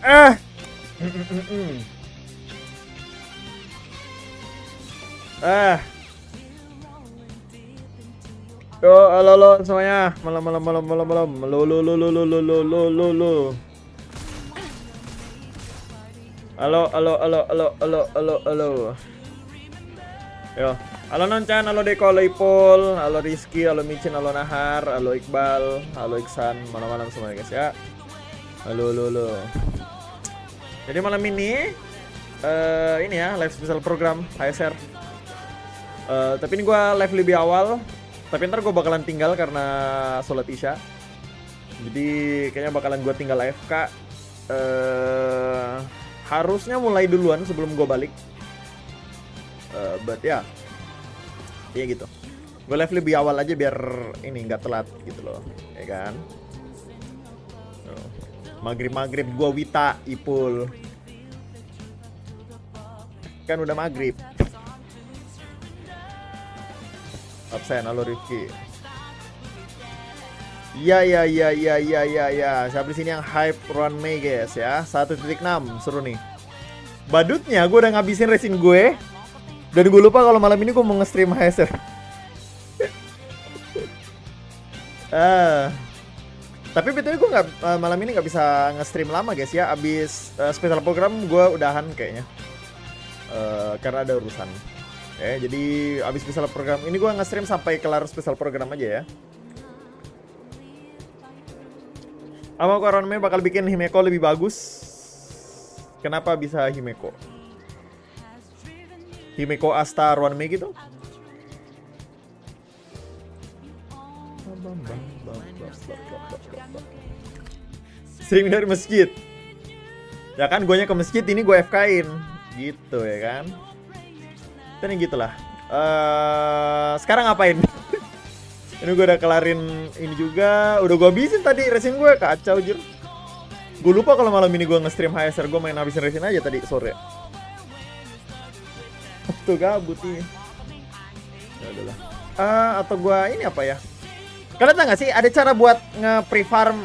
Ah. Ah. Yo, halo semuanya. Malam. Lo. Halo. Yo, halo Nonchan, halo Deko, halo Ipul, halo Rizky, halo Micin, halo Nahar, halo Iqbal, halo Iksan, malam-malam semuanya guys ya. Halo. Jadi malam ini ini ya live special program HSR. Tapi ini gue live lebih awal. Tapi ntar gue bakalan tinggal karena sholat isya. Jadi kayaknya bakalan gue tinggal AFK. Harusnya mulai duluan sebelum gue balik. But ya, iya gitu. Gue live lebih awal aja biar ini nggak telat gitu loh, ya kan? Maghrib gue Wita Ipul. Kan udah maghrib. Absen, halo Rifki. Iya. Siapa di sini yang hype RUAN MEI guys ya? 1.6 seru nih. Badutnya gue udah ngabisin resin gue. Dan gue lupa kalau malam ini gue mau nge-stream HSR. Tapi betul gue malam ini nggak bisa nge-stream lama guys ya. Abis special program gue udahan kayaknya. Karena ada urusan. Jadi abis special program ini gue nge-stream sampai kelar special program aja ya. Ama RUAN MEI bakal bikin Himeko lebih bagus. Kenapa bisa Himeko? Himeko Asta RUAN MEI gitu? Streaming dari masjid. Ya kan guanya ke masjid, ini gue FK-in gitu ya kan. Dan gitulah. Sekarang ngapain? Ini gue udah kelarin ini juga. Udah gue habisin tadi resin gue, kacau jir. Gue lupa kalau malam ini gue nge-stream HSR. Gue main habisin resin aja tadi sore. Tuh gabut ini. Ya udahlah. Atau gue ini apa ya? Kalian tau gak sih ada cara buat nge-pre-farm?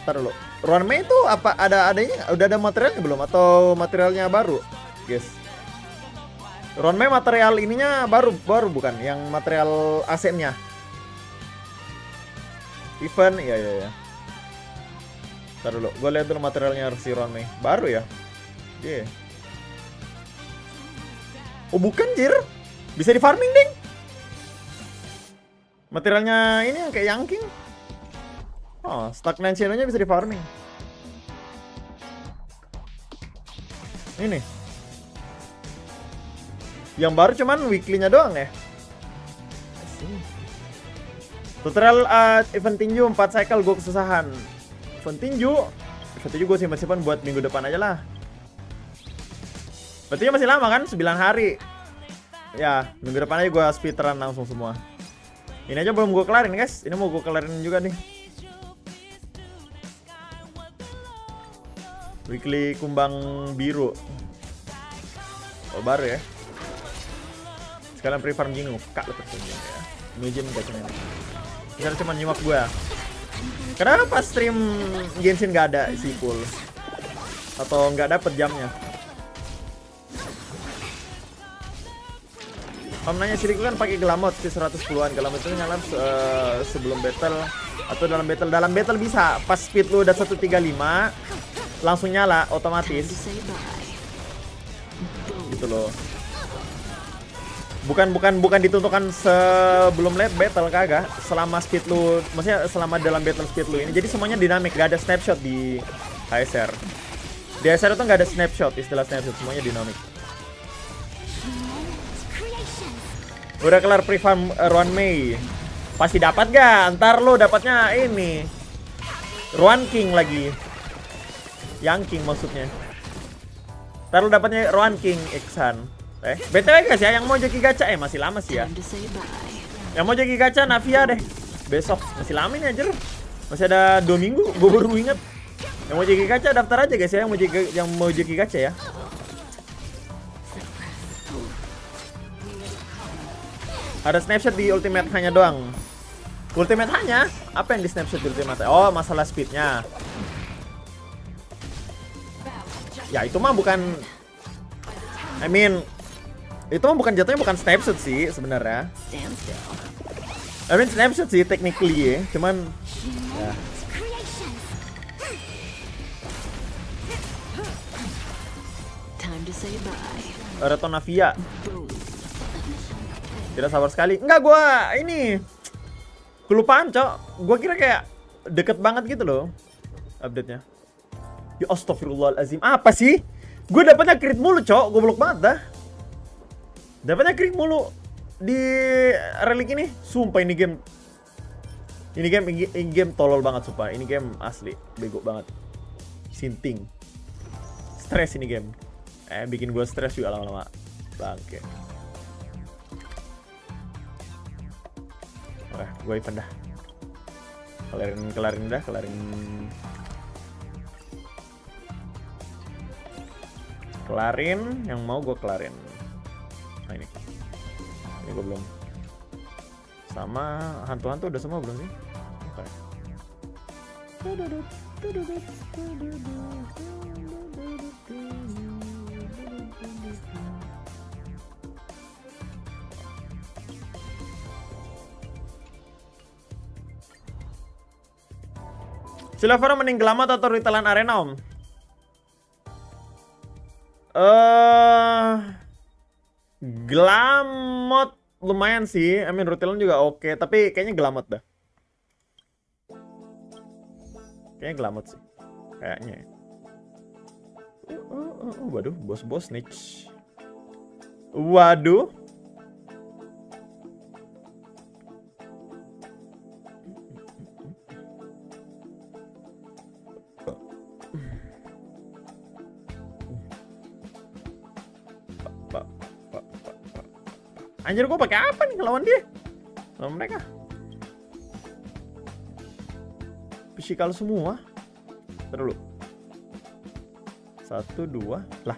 Ntar dulu. RUAN MEI itu apa adanya? Udah ada materialnya belum atau materialnya baru? Guys. RUAN MEI material ininya baru bukan? Yang material asetnya. Event, iya. Ntar dulu, gue lihat dulu materialnya si RUAN MEI. Baru ya? Iya. Oh bukan jir. Bisa di farming ding. Materialnya ini yang kayak Yanking. Oh, stagnation-nya bisa di farming. Ini. Yang baru cuman weekly-nya doang ya. Tutorial event tinju 4 cycle gue kesusahan. Event tinju gue simpan buat minggu depan aja lah. Berarti masih lama kan? 9 hari. Ya, minggu depan aja gue speedrun langsung semua. Ini aja belum gue kelarin guys. Ini mau gue kelarin juga nih. Weekly kumbang biru. Oh baru ya. Sekalian pre-farm jingu, kak lepet ya. Imagine gak cuman. Misalnya cuma nyuap gue. Kenapa stream Genshin gak ada si full? Atau nggak dapet jamnya? Om nanya sih kan pakai gelamot di 110-an. Gelamot itu nyala sebelum battle atau dalam battle. Dalam battle bisa. Pas speed lu udah 135 langsung nyala otomatis. Gitu loh. Bukan ditentukan sebelum late battle kagak. Selama speed lu, maksudnya selama dalam battle speed lu ini. Jadi semuanya dinamik, gak ada snapshot di HSR. Di HSR itu gak ada snapshot, istilah snapshot, semuanya dinamik. Udah kelar pre-farm RUAN MEI. Pasti dapat gak? Ntar lo dapatnya ini RUAN King lagi. Yang King maksudnya. Ntar lo dapatnya RUAN King Iksan. BTW guys ya, yang mau joki gacha masih lama sih ya. Yang mau joki gacha Navia deh. Besok masih lama ini anjir. Masih ada 2 minggu, gue baru inget. Yang mau joki gacha daftar aja guys ya, yang mau joki gacha ya. Ada snapshot di ultimate hanya doang. Ultimate hanya? Apa yang di snapshot di ultimate? Oh, masalah speednya. Ya itu mah bukan, I mean, itu mah bukan jatuhnya bukan snapshot sih sebenarnya. I mean snapshot sih technically ya, cuman ya. Retonavia. Tidak sabar sekali. Enggak, gua ini kelupaan, Cok. Gua kira kayak deket banget gitu loh update-nya. Ya astagfirullahalazim. Apa sih? Gue dapetnya crit mulu, Cok. Goblok banget dah. Dapetnya crit mulu di relik ini. Sumpah ini game tolol banget, sumpah. Ini game asli bego banget. Sinting. Stres ini game. Bikin gue stres juga lama-lama. Bangke. Oke, gue event dah. Kelarin dah. Kelarin, yang mau gue kelarin. Nah ini gue belum. Sama hantu-hantu udah semua belum sih? Oke. Silahkan mending gelamat atau retailan arena, Om? Glamot lumayan sih. I mean retailan juga oke, tapi kayaknya glamot dah. Kayaknya glamot sih. Kayaknya. Waduh, bos-bos snitch. Waduh. Anjir, gue pakai apa nih ngelawan dia? Lawan mereka. Physical semua. Ntar dulu. 1, 2. Lah.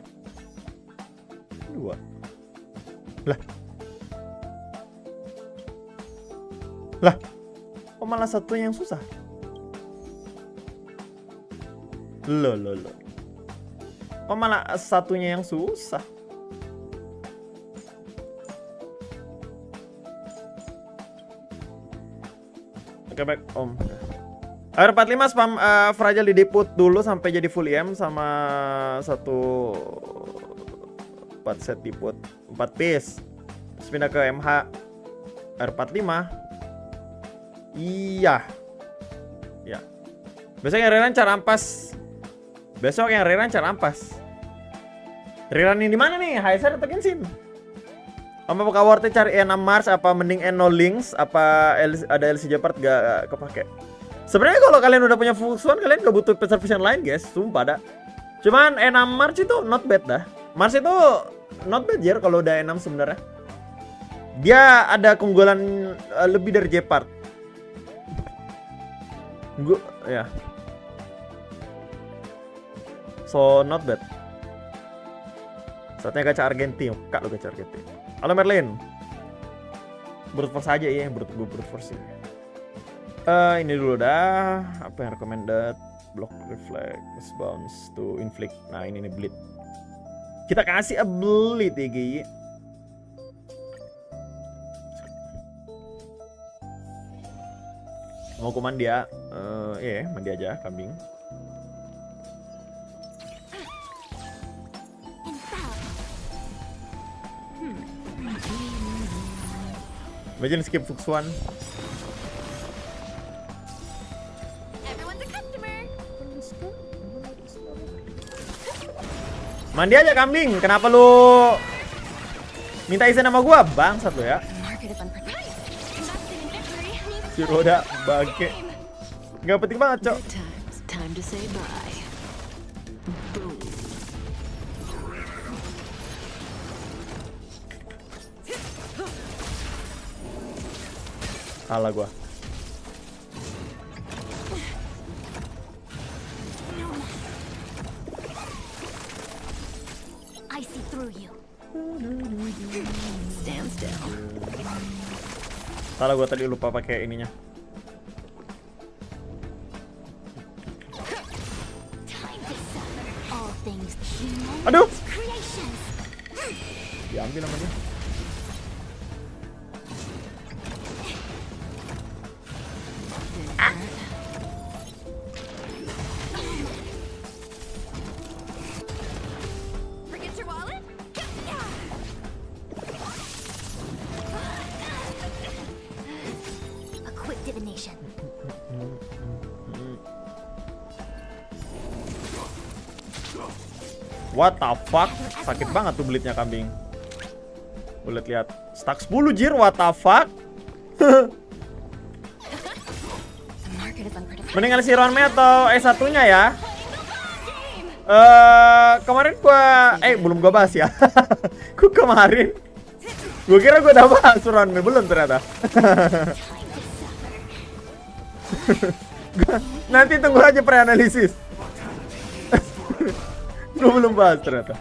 2. Lah. Lah. Kok malah satunya yang susah? Loh. Kok malah satunya yang susah? Oke, baik, Om. Air 45 spam fragile di diput dulu sampai jadi full IM sama 4 set diput 4 piece. Terus pindah ke MH Air 45. Iya. Ya. Besok yang rerun cara ampas. Rerun di mana nih? HSR atau Genshin? Om apakah worth it cari E6 Mars apa mending Eno Links apa ada LC Jeopard gak kepake? Sebenarnya kalau kalian udah punya Fuxuan kalian gak butuh service yang lain, guys. Sumpah dah. Cuman E6 Mars itu not bad dah. Mars itu not bad ya kalau udah E6 sebenarnya. Dia ada keunggulan lebih dari Jeopard. Ya. So not bad. Saatnya gacha argenti. Kak lo gacha argenti. Halo Merlin. Brute force aja ya, brute force ya. Ini dulu dah. Apa yang recommended? Block, reflex, bounce to inflict. Nah ini nih bleed. Kita kasih a bleed ya Gi. Mau ke mandi ya? Mandi aja kambing. Imagine skip Fuxuan. Mandi aja kambing. Kenapa lu minta izin sama gua? Bangsat lu ya. Si roda bangke. Nggak penting banget, Cok. Salah gua. I see through you. Stand still. Salah gua tadi lupa pakai ininya. Aduh. Diambil sama dia. What the fuck? Sakit banget tuh belitnya kambing. Boleh lihat. Stack 10 jir, what the fuck? Mendingan si RUAN MEI atau S1-nya ya. Kemarin gua belum gua bahas ya. Kemarin gua kira gua udah bahas RUAN MEI, belum ternyata. Nanti tunggu aja preanalisis. Gue belum bahas ternyata.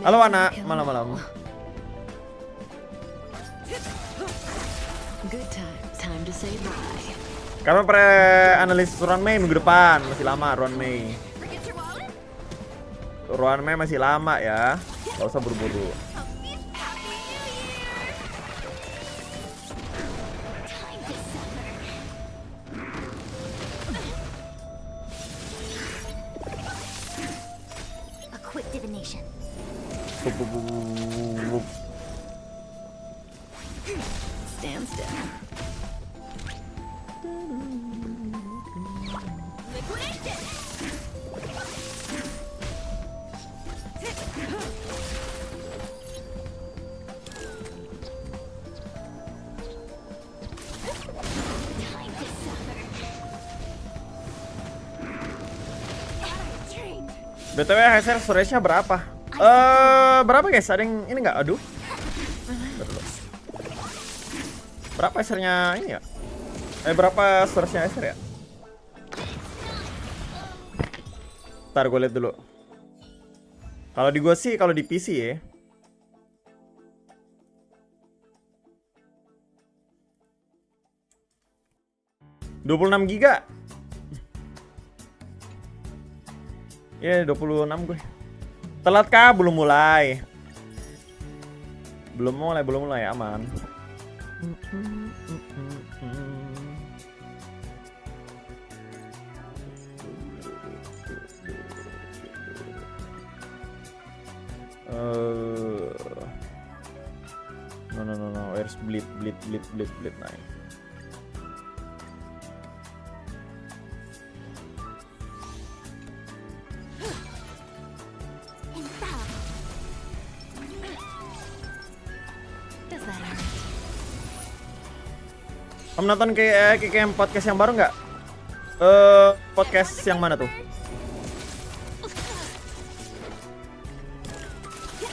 Halo anak, malam-malam. Karena pre-analisis RUAN MEI minggu depan, masih lama RUAN MEI. RUAN MEI masih lama ya, gak usah buru-buru. BTW HSR storage-nya berapa? Berapa guys? Ada yang ini nggak? Aduh. Berapa HSR-nya ini ya? Berapa storage-nya HSR ya? Ntar gue lihat dulu. Kalau di gue sih, kalau di PC ya. ...26 giga. Ya, 26 gue. Telat kah? Belum mulai. Belum mulai, aman. No. Where's bleed naik. Kamu nonton kayak podcast yang baru nggak? Podcast yang mana tuh?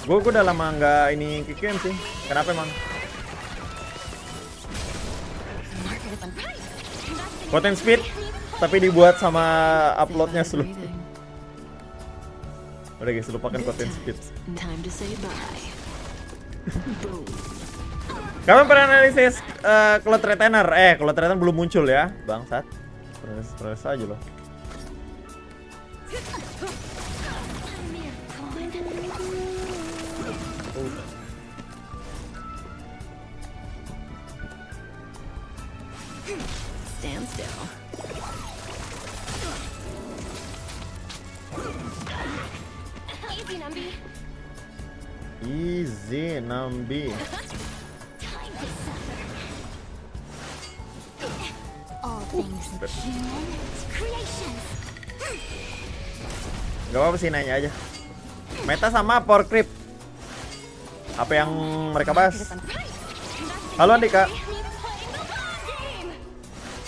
Gue udah lama nggak ini kikem sih. Kenapa emang? Content speed, tapi dibuat sama uploadnya slow. Udah guys, lupakan content speed. Kamu pernah analisis cloud retainer? Cloud retainer belum muncul ya, bangsat. Proses aja loh. Stand still. Easy Nambi. Gak apa-apa sih, nanya aja. Meta sama power creep. Apa yang mereka bahas? Halo Andika.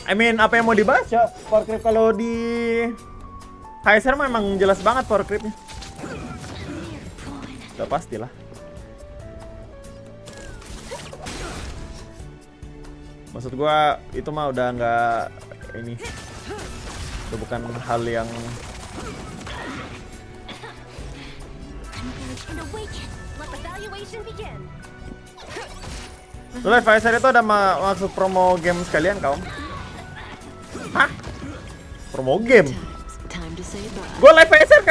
Apa yang mau dibahas ya? Power creep kalau di HSR memang jelas banget power creepnya. Udah pastilah. Maksud gua itu mah udah nggak ini, udah bukan hal yang Livestream itu ada maksud promo game sekalian kau? Hah? Promo game? Gue Livestream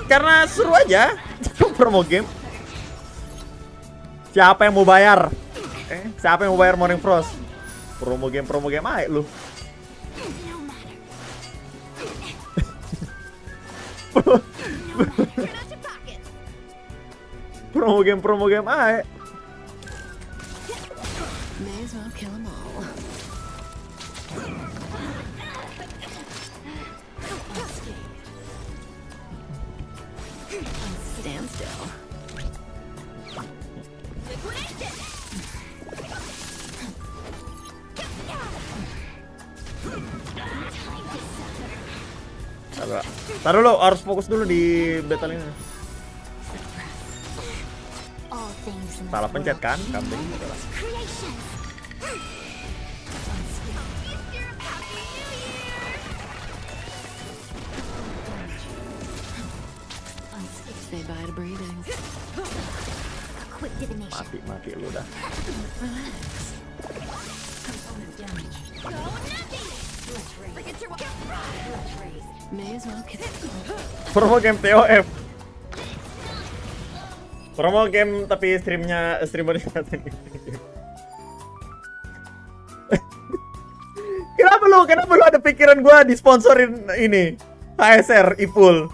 karena seru aja. Promo game. Siapa yang mau bayar? Siapa yang mau bayar Morning Frost? Promo game aja lu. Promo game aja. Taruh dulu, harus fokus dulu di battle ini. Salah pencet kan, kambing. Mati lu dah. Promo game TOF. Promo game tapi streamer Kenapa lu ada pikiran gua disponsorin ini HSR Ipul?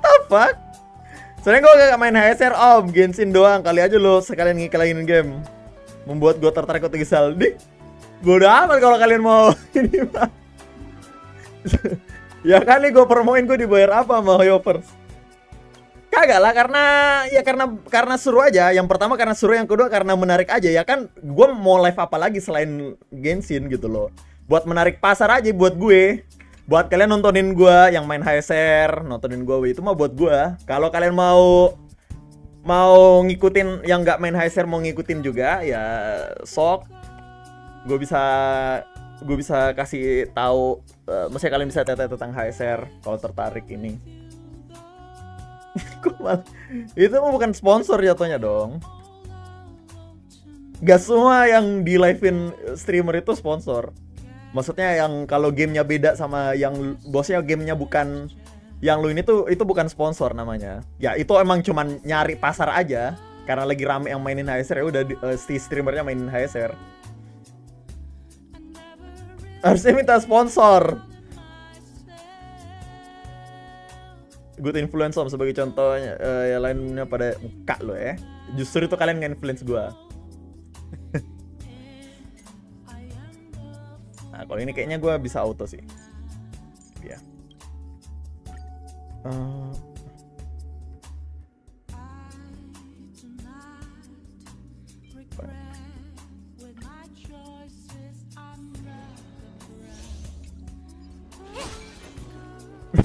The fuck? Soalnya gua gak main HSR om, Genshin doang. Kali aja lo sekalian ngikalain game. Membuat gua tertarik untuk Saldi. Bodo amat kalau kalian mau ini mah. Ya kali gue promoin, gue dibayar apa sama Hoyopers? Kagak lah, karena seru aja. Yang pertama karena seru, yang kedua karena menarik aja. Ya kan gue mau live apa lagi selain Genshin gitu loh. Buat menarik pasar aja buat gue. Buat kalian nontonin gue yang main HSR, nontonin gue itu mah buat gue. Kalau kalian mau ngikutin yang nggak main HSR, mau ngikutin juga ya sok. Gue bisa kasih tahu, maksudnya kalian bisa tanya tentang HSR kalau tertarik ini. Itu mah bukan sponsor jatuhnya dong. Gak semua yang di live-in streamer itu sponsor. Maksudnya yang kalau gamenya beda sama yang bosnya gamenya bukan yang lu ini tuh, itu bukan sponsor namanya. Ya itu emang cuman nyari pasar aja. Karena lagi rame yang mainin HSR, ya udah si streamernya mainin HSR. Harusnya minta sponsor. Good influence om sebagai contohnya. Ya lainnya pada muka lo ya. Justru itu kalian nge-influence gue. Nah kalau ini kayaknya gue bisa auto sih. Ya.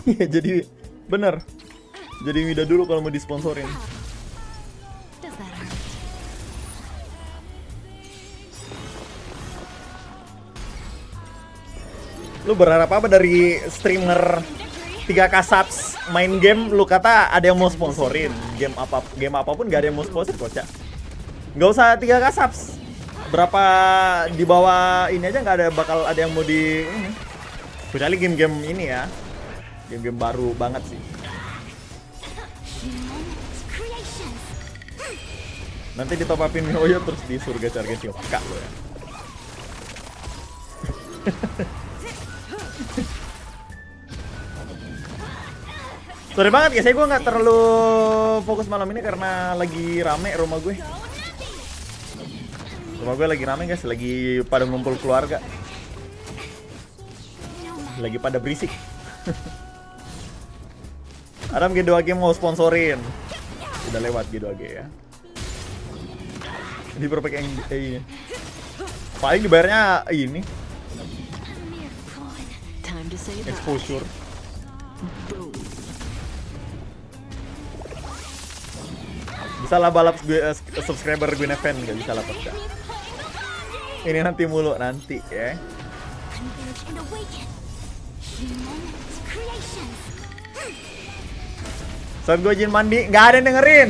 Jadi bener. Jadi Mida dulu kalau mau disponsorin. Lu berharap apa dari streamer 3K subs main game? Lu kata ada yang mau sponsorin game apapun gak ada yang mau sponsor kocak. Gak usah 3K subs. Berapa di bawah ini aja gak ada bakal ada yang mau di ini. Kecuali game-game ini ya. Game-game baru banget sih. Nanti ditopapin Hoyo terus di surga Argenti kak lo ya. Sorry banget guys, gue nggak terlalu fokus malam ini karena lagi rame rumah gue. Rumah gue lagi rame guys, lagi pada ngumpul keluarga. Lagi pada berisik. Adam G2G mau sponsorin. Udah lewat G2G ya. Di berapa yang ini. Paling dibayarnya ini. Exposure. Bisa lah balap subscriber gue event, gak bisa lah pecah. Ini nanti mulu nanti ya. Saat gue izin mandi, nggak ada yang dengerin.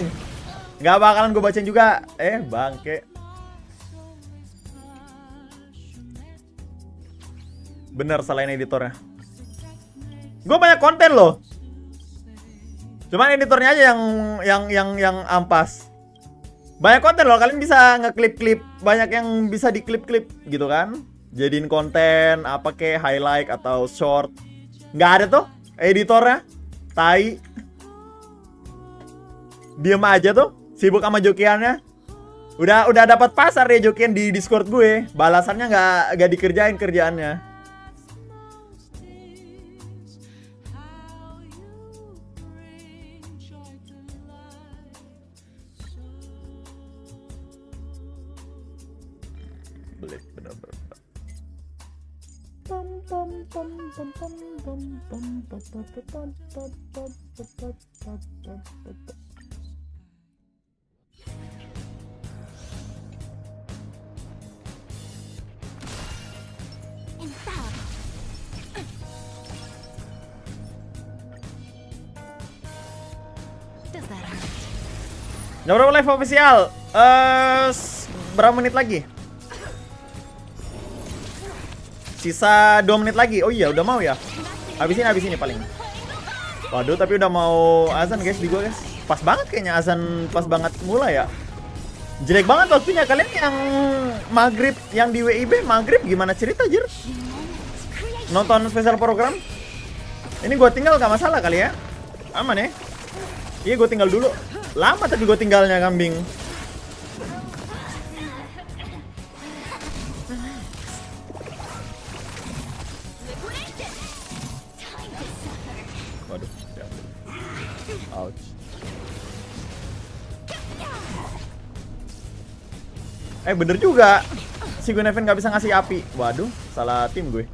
Nggak bakalan gue bacain juga. Bangke. Bener, salahin editornya. Gue banyak konten loh. Cuman editornya aja yang ampas. Banyak konten loh, kalian bisa ngeklip-klip. Banyak yang bisa diklip-klip gitu kan. Jadiin konten, apa kayak highlight atau short. Nggak ada tuh editornya. Tai. Diem aja tuh, sibuk sama jokiannya. Udah dapat pasar ya jokian di Discord gue. Balasannya nggak dikerjain kerjaannya. Belit bener-bener. Berapa live official? Berapa menit lagi? Sisa 2 menit lagi. Oh iya, udah mau ya. Habis ini paling. Waduh, tapi udah mau azan guys di gua guys. Pas banget kayaknya azan, pas banget mulai ya. Jelek banget waktunya. Kalian yang maghrib, yang di WIB maghrib gimana cerita jir? Nonton spesial program? Ini gua tinggal gak masalah kali ya. Aman ya. Iya, gua tinggal dulu. Lama tapi gua tinggalnya kambing. Waduh, ya. Ouch. Bener juga. Si Guneven gak bisa ngasih api. Waduh, salah tim gue.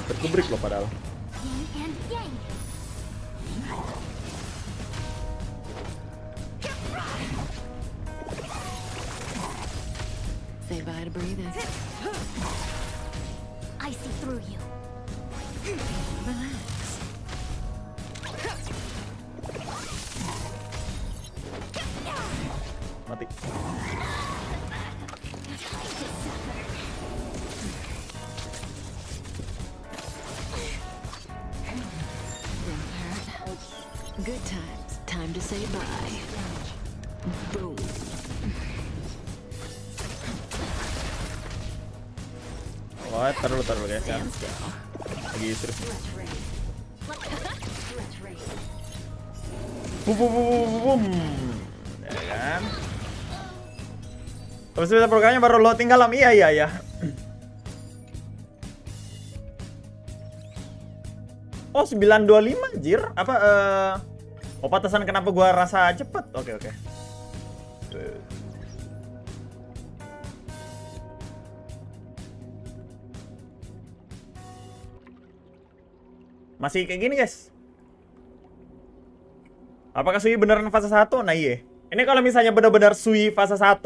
Terkubrik loh padahal. Say bye to breathing. I see through you. Relax. Mati. Good times. Time to say bye. Boom. Oh, taruh guys kan. Lagi terus. Bum. Ya kan. Terus kita programnya baru loading kalam. Iya. Oh, 925 jir. Apa pantesan kenapa gua rasa cepet. Oke. Masih kayak gini guys. Apakah Sui beneran fase 1? Nah iya. Ini kalau misalnya benar-benar Sui fase 1,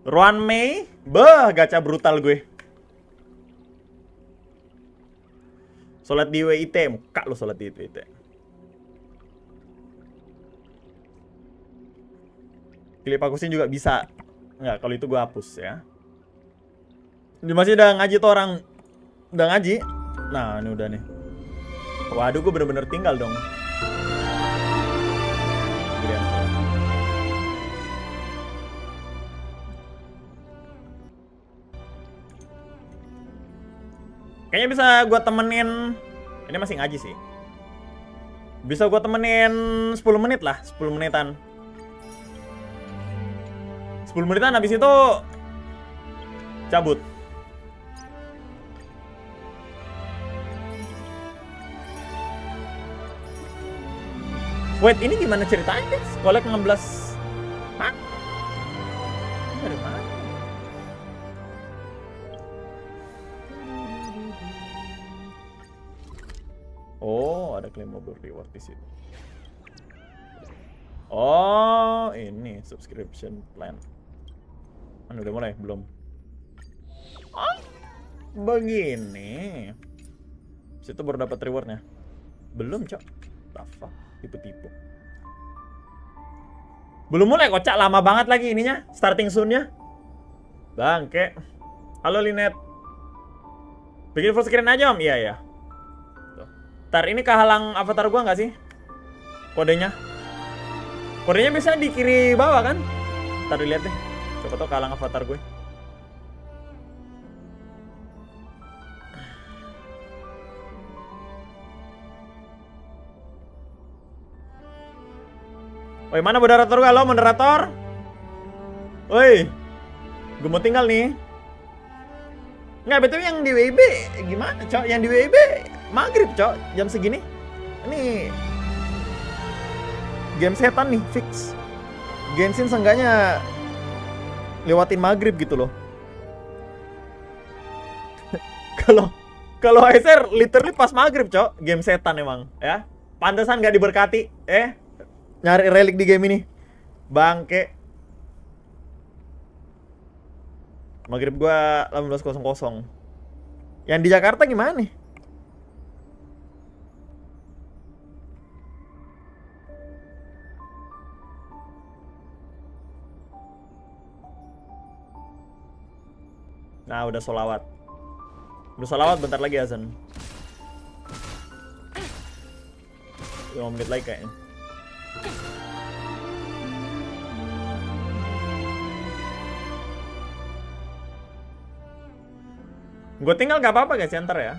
RUAN MEI, gacha brutal gue. Sholat di WIT, muka lo sholat di WIT. Klip akusin juga bisa. Enggak, kalau itu gue hapus ya. Ini masih udah ngaji tuh orang. Udah ngaji. Nah, ini udah nih. Waduh, gue bener-bener tinggal dong. Kayaknya bisa gue temenin. Ini masih ngaji sih. Bisa gue temenin 10 menit lah, 10 menitan. 10 menitan habis itu cabut. Wait, ini gimana ceritanya guys? Kolek 16. Hah? Ini dari mana? Oh, ada claim mobile reward di situ. Oh, ini subscription plan. Udah mulai? Belum. Oh, begini. Situ baru dapat rewardnya. Belum, Cok. Tafa, tipu-tipu. Belum mulai, kocak. Lama banget lagi ininya. Starting soon-nya. Bangke. Halo, Linet. Bikin full screen aja, Om? Iya, ya. Ntar, ini kehalang avatar gua nggak sih? Kodenya? Kodenya biasanya di kiri bawah kan? Ntar dilihat deh. Coba tau kehalang avatar gue. Woi, mana moderator gue? Halo, moderator? Woi, gue mau tinggal nih. Nggak, betul yang di WIB gimana, Cok? Yang di WIB maghrib, Cok, jam segini. Ini game setan nih, fix. Genshin seenggaknya lewatin maghrib gitu loh. Kalau HSR literally pas maghrib, Cok. Game setan emang, ya. Pantesan nggak diberkati, nyari relik di game ini. Bangke. Maghrib gua 18.00. Yang di Jakarta gimana nih? Nah, udah sholawat. Udah sholawat, bentar lagi azan. 5 menit lagi kayaknya. Gue tinggal gak apa-apa guys, ntar ya.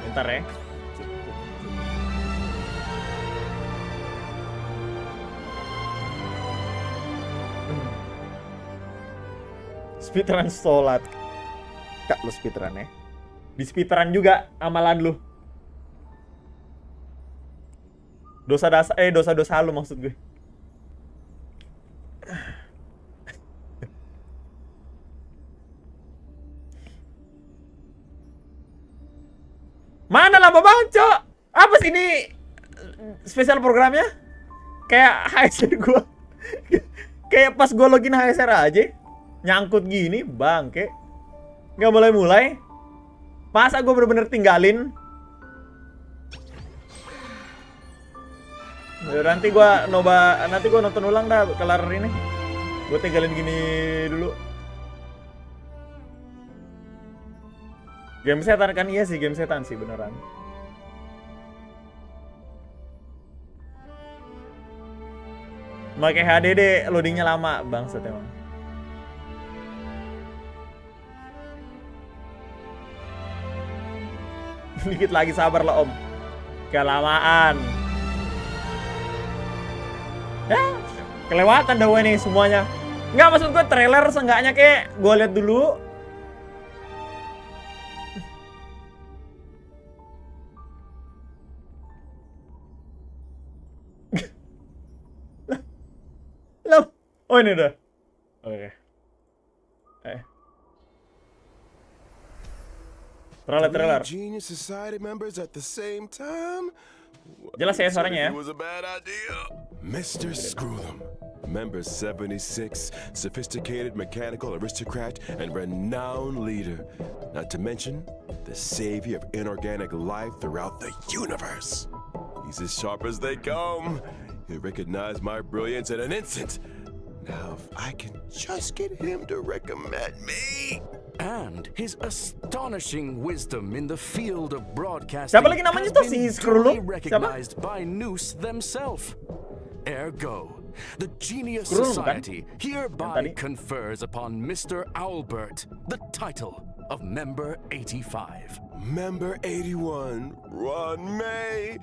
Bentar ya. Speedrun sholat. Kak, lu speedrun ya. Di speedrun juga amalan lu. Dosa-dosa lu maksud gue. Mana lama banget, Cok? Apa sih ini spesial programnya? Kayak HSR gua. Kayak pas gua login HSR aja. Nyangkut gini, bangke. Nggak mulai-mulai. Masa gue bener-bener tinggalin? Nanti gue nonton ulang dah kelar ini. Gue tinggalin gini dulu. Game setan kan? Iya sih, game setan sih beneran. Pakai HDD loadingnya lama, bangsat emang. Dikit lagi, sabar lah Om. Kelamaan. Ya, kelewatan dah gue nih semuanya. Nggak, maksud gue trailer seenggaknya kayak gue lihat dulu. Loh. Oh ini udah. Oke. Trailer. Jelas ya suaranya ya. Mr. Screw them. Member 76, sophisticated mechanical aristocrat and renowned leader. Not to mention, the savior of inorganic life throughout the universe. He's as sharp as they come. He'll recognize my brilliance in an instant. Now, if I can just get him to recommend me. And his astonishing wisdom in the field of broadcasting Siapa lagi namanya tuh si Screw? recognized by Noose themselves. Ergo, the Genius Screw, Society hereby confers upon Mr. Owlbert the title of member 85. Member 81, RUAN MEI.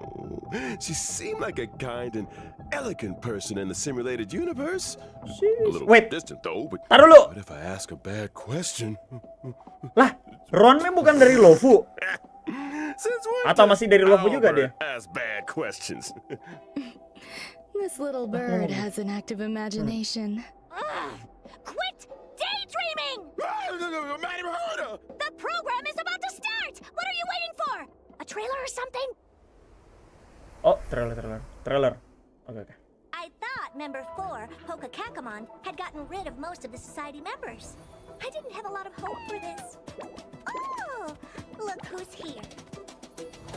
Oh, she seemed like a kind and elegant person in the simulated universe. A little Wait. distant though, but Taruh dulu. what if I ask a bad question? Lah, RUAN MEI bukan dari Lofu? Since when Atau does masih dari Lofu juga dia? Albert ask bad questions? This little bird has an active imagination. Quit daydreaming! Madam Herder! The program is about to start! What are you waiting for? A trailer or something? Oh, trailer. Oke. I thought member 4, Hokakakamon, had gotten rid of most of the society members. I didn't have a lot of hope for this. Oh, look who's here.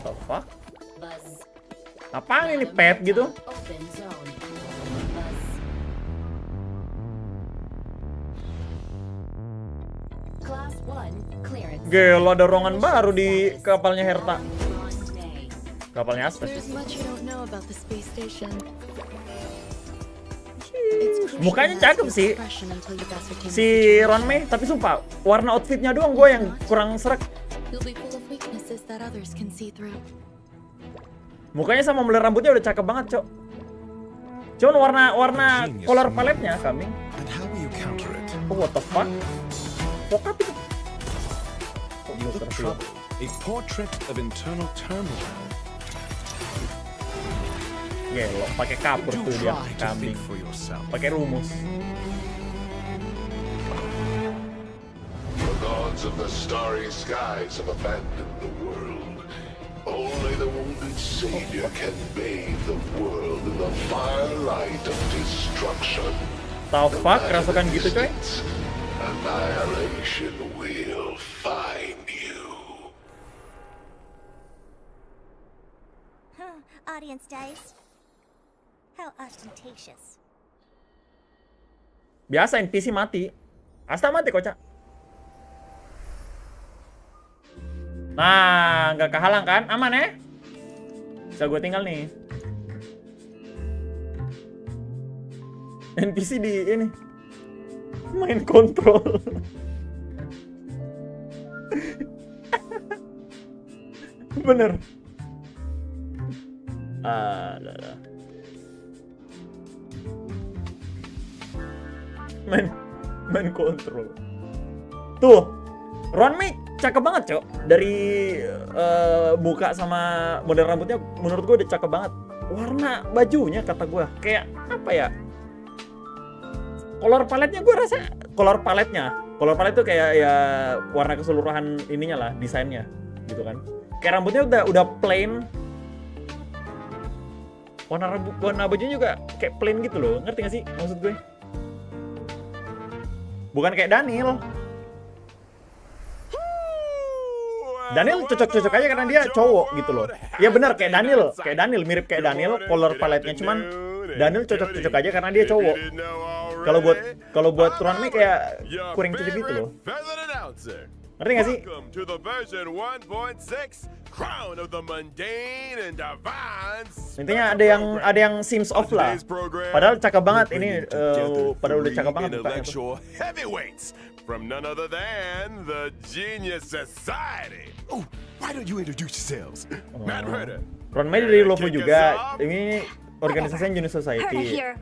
The fuck? Buzz. Apaan ini pet gitu? Open zone. Buzz. Class 1 clearance. Gila, ada ruangan baru di kapalnya Herta. RUAN MEI. Kapalnya Astes. There's much you don't know about the space station. Mukanya cakep sih si RUAN MEI, tapi sumpah warna outfitnya doang gue yang kurang serak. You'll be full of weaknesses that others can see through. Mukanya sama modelan rambutnya udah cakep banget, Cok. Cuman warna color paletnya kambing. And how will you counter it? Oh, what the fuck? Bokap itu. Oh, The ilustrasi. trouble, a portrait of internal turmoil. Gelo, pakai kapur Do tuh dia try to kambing. think for yourself. Pakai rumus. The gods of the starry skies have abandoned the world. Only the wounded savior can bathe the world in the firelight of destruction. Tau fuck, kerasukan gitu coy. Annihilation will find you. Audience dice. How ostentatious. Biasa NPC mati. Asta mati kocak. Nah, nggak kehalang kan? Aman ya? Bisa gue tinggal nih. NPC di ini main kontrol. Bener. Lah. Main kontrol. Tuh, RUAN MEI cakep banget, Cok. Dari muka sama model rambutnya menurut gue udah cakep banget. Warna bajunya kata gue kayak apa ya? Color paletnya gue rasa color palet tuh kayak ya warna keseluruhan ininya lah, desainnya gitu kan. Kayak rambutnya udah plain. Warna bajunya juga kayak plain gitu loh. Ngerti gak sih maksud gue? Bukan kayak Daniel. Daniel cocok-cocok aja karena dia cowok gitu loh. Ya benar kayak Daniel mirip kayak Daniel, color paletnya cuman Daniel cocok-cocok aja karena dia cowok. Kalau buat RUAN MEI kayak kurang cocok gitu loh. Ngerti gak sih? Welcome to the version 1.6 Crown of the Mundane and Divine. Intinya ada yang seems off lah. Padahal cakep banget ini, padahal udah cakep banget mukanya tuh. Heavyweights from none other than the Genius Society. Oh, why don't you introduce yourselves? Matt Herder. RUAN MEI dari Lovo juga. Ini organisasinya Genius Society. Herder here.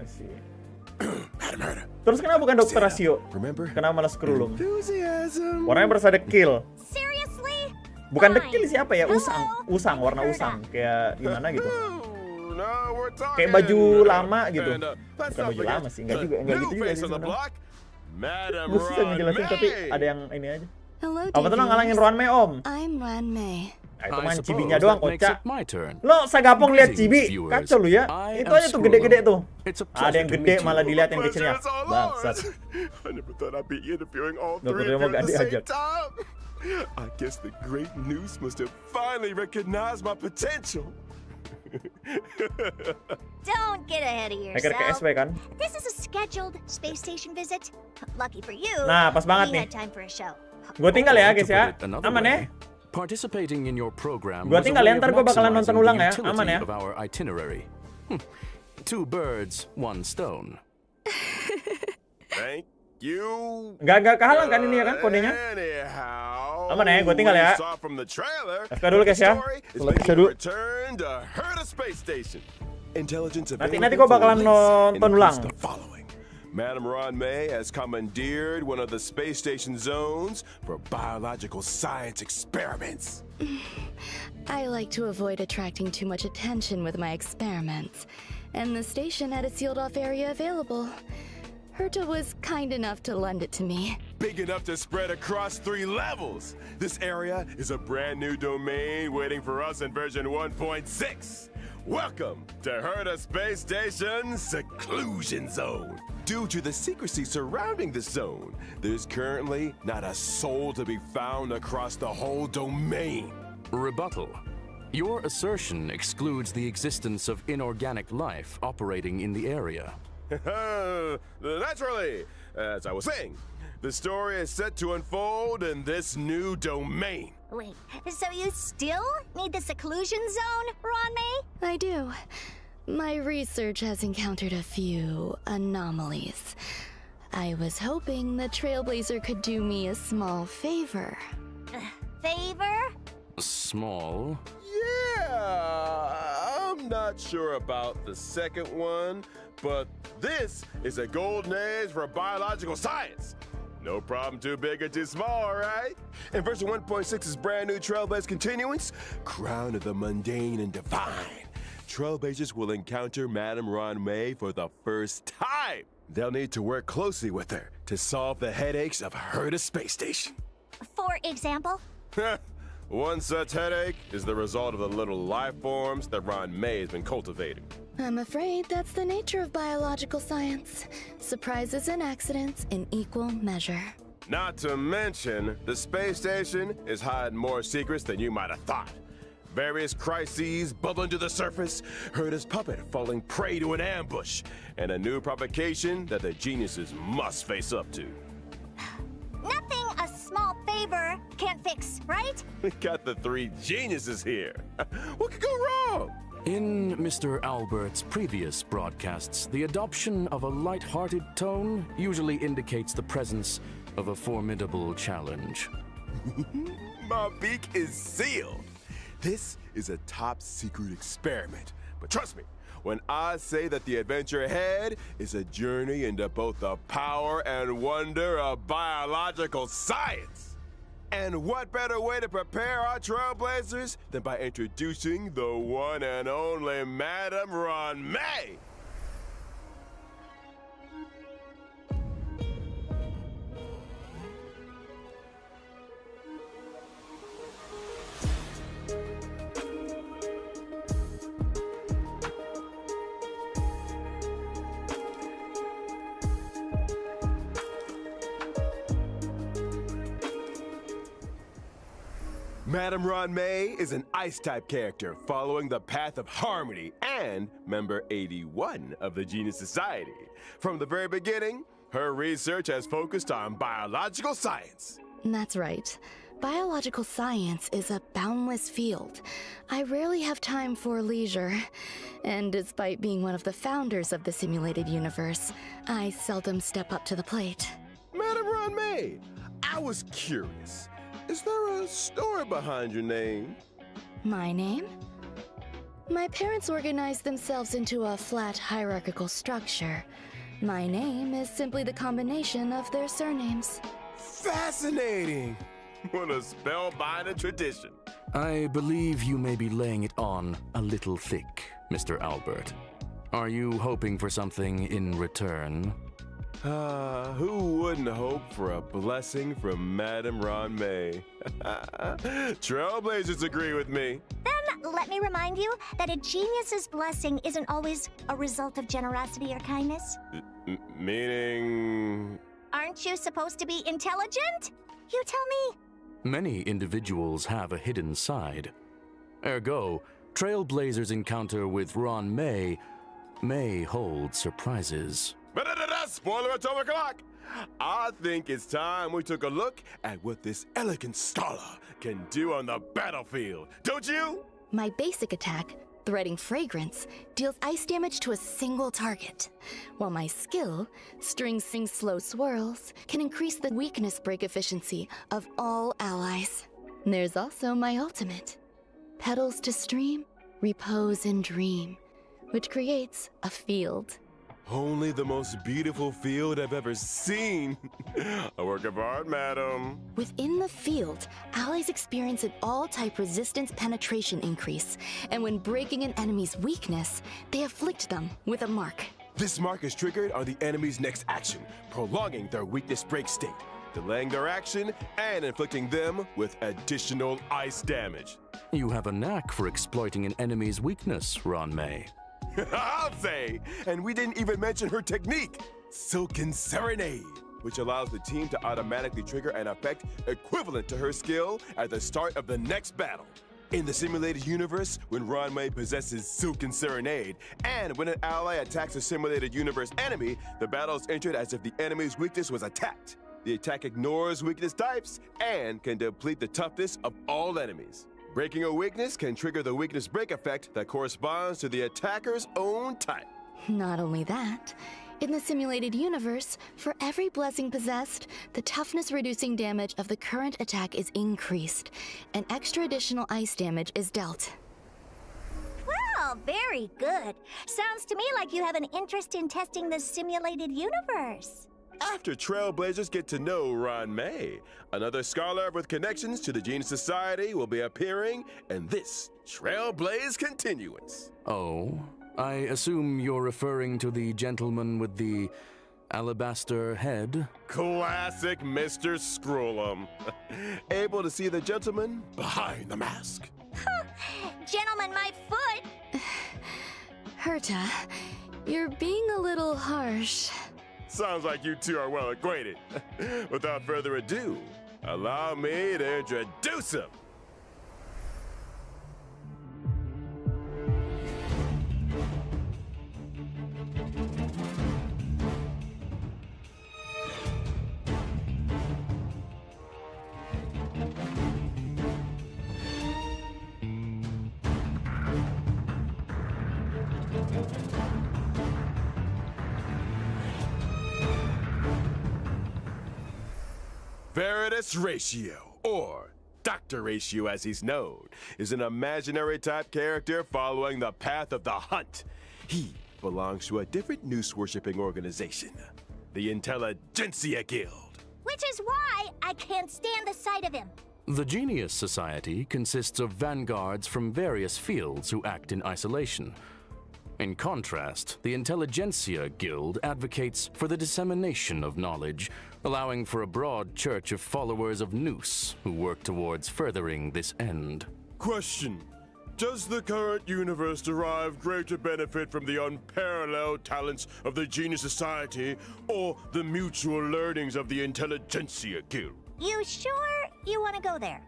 Madam Herder. Terus kenapa bukan Dr. Rasio? Remember? Kenapa malah Screwloom? Enthusiasm. Warnanya berasa dekil. Seriously? Bukan dekil siapa ya? Usang, warna usang. Kayak gimana gitu. No, we're talking. Kayak baju lama gitu. And, let's Bukan not baju forget lama sih, enggak the juga sih new sebenarnya. face on the block, Madam Gue susah RUAN ngejelasin tapi MEI. ada yang ini aja. Hello, Apa tuh lo ngalangin RUAN MEI, Om? I'm RUAN MEI. Nah, itu I main suppose cibinya doang, that makes kocak. it my turn. Lo sagapong lihat cibi, Greetings, viewers. kacau lu ya. I Itu am aja tuh gede-gede tuh. It's a Ada yang pleasure to gede meet malah you. dilihat yang kecilnya. Pleasure is all Bangsat. ours. I never thought I'd be interviewing all Dr. three Remo of you at gak the same diajak. time. I guess the great news must have finally recognized my potential. Don't get ahead of Hacker ke yourself. SP kan? This is a scheduled space station visit. Lucky for you. Nah, pas banget we nih. had time for a show. Gue tinggal ya To guys ya. put it another Aman ya. way, participating in your program Gua was a tinggal ya, way of ntar gua bakalan nonton maximizing ulang the ya. utility Aman ya. of our itinerary. 2 birds, 1 stone. Thank you. Nggak kehalang kan ini ya kan kodenya? Anyhow, Aman ya, gue tinggal ya. we saw from the trailer, FK dulu guys ya. story is Kalau bisa making a dulu. return to Herta Space Station. Intelligence Nanti available gue bakalan for release nonton ulang. includes the following. Madam RUAN MEI has commandeered one of the space station zones for biological science experiments. I like to avoid attracting too much attention with my experiments, and the station had a sealed-off area available. Herta was kind enough to lend it to me. Big enough to spread across 3 levels. This area is a brand new domain waiting for us in version 1.6. Welcome to Herta Space Station's Seclusion Zone. Due to the secrecy surrounding the zone, there's currently not a soul to be found across the whole domain. Rebuttal. Your assertion excludes the existence of inorganic life operating in the area. Naturally, as I was saying, the story is set to unfold in this new domain. Wait, so you still need the seclusion zone, RUAN MEI? I do. My research has encountered a few anomalies. I was hoping the Trailblazer could do me a small favor. Favor? Small? Yeah, I'm not sure about the second one, but this is a golden age for biological science. No problem too big or too small, right? And version 1.6's brand new Trailblazer continuance, Crown of the Mundane and Divine. Trailblazers will encounter Madam RUAN MEI for the first time. They'll need to work closely with her to solve the headaches of Herta Space Station. For example? One such headache is the result of the little life forms that RUAN MEI has been cultivating. I'm afraid that's the nature of biological science. Surprises and accidents in equal measure. Not to mention, the space station is hiding more secrets than you might have thought. Various crises bubbling to the surface, Herta's puppet falling prey to an ambush, and a new provocation that the geniuses must face up to. Nothing a small favor can't fix, right? We got the 3 geniuses here. What could go wrong? In Mr. Albert's previous broadcasts, the adoption of a light-hearted tone usually indicates the presence of a formidable challenge. My beak is sealed. This is a top-secret experiment. But trust me, when I say that the adventure ahead is a journey into both the power and wonder of biological science. And what better way to prepare our Trailblazers than by introducing the one and only Madam RUAN MEI? Madam RUAN MEI is an Ice-type character following the path of harmony and member 81 of the Genius Society. From the very beginning, her research has focused on biological science. That's right. Biological science is a boundless field. I rarely have time for leisure. And despite being one of the founders of the simulated universe, I seldom step up to the plate. Madam RUAN MEI, I was curious. Is there a story behind your name? My name? My parents organized themselves into a flat hierarchical structure. My name is simply the combination of their surnames. Fascinating! What a spellbinding tradition. I believe you may be laying it on a little thick, Mr. Albert. Are you hoping for something in return? Who wouldn't hope for a blessing from Madam RUAN MEI? Trailblazers agree with me. Then let me remind you that a genius's blessing isn't always a result of generosity or kindness. Meaning... Aren't you supposed to be intelligent? You tell me. Many individuals have a hidden side. Ergo, Trailblazers' encounter with RUAN MEI may hold surprises. Spoiler atomic clock! I think it's time we took a look at what this elegant scholar can do on the battlefield, don't you? My basic attack, Threading Fragrance deals ice damage to a single target, while my skill, String Sing Slow Swirls, can increase the weakness break efficiency of all allies. There's also my ultimate, Petals to Stream, Repose and Dream, which creates a field. Only the most beautiful field I've ever seen. A work of art, madam. Within the field, allies experience an all-type resistance penetration increase, and when breaking an enemy's weakness, they afflict them with a mark. This mark is triggered on the enemy's next action, prolonging their weakness break state, delaying their action, and inflicting them with additional ice damage. You have a knack for exploiting an enemy's weakness, RUAN MEI. I'll say! And we didn't even mention her technique, Silken Serenade, which allows the team to automatically trigger an effect equivalent to her skill at the start of the next battle. In the simulated universe, when RUAN MEI possesses Silken Serenade, and when an ally attacks a simulated universe enemy, the battle is entered as if the enemy's weakness was attacked. The attack ignores weakness types and can deplete the toughness of all enemies. Breaking a weakness can trigger the weakness break effect that corresponds to the attacker's own type. Not only that, in the simulated universe, for every blessing possessed, the toughness-reducing damage of the current attack is increased, and extra additional ice damage is dealt. Well, very good. Sounds to me like you have an interest in testing the simulated universe. After Trailblazers get to know RUAN MEI, another scholar with connections to the Genius Society will be appearing in this Trailblaze Continuance. Oh, I assume you're referring to the gentleman with the alabaster head? Classic Mr. Scrollum. Able to see the gentleman behind the mask. Gentlemen, my foot! Herta, you're being a little harsh. Sounds like you two are well acquainted. Without further ado, allow me to introduce him. Veritas Ratio, or Dr. Ratio as he's known, is an imaginary type character following the path of the hunt. He belongs to a different noose-worshipping organization, the Intelligentsia Guild. Which is why I can't stand the sight of him. The Genius Society consists of vanguards from various fields who act in isolation. In contrast, the Intelligentsia Guild advocates for the dissemination of knowledge, allowing for a broad church of followers of Noose who work towards furthering this end. Question. Does the current universe derive greater benefit from the unparalleled talents of the Genius Society or the mutual learnings of the Intelligentsia Guild? You sure you want to go there?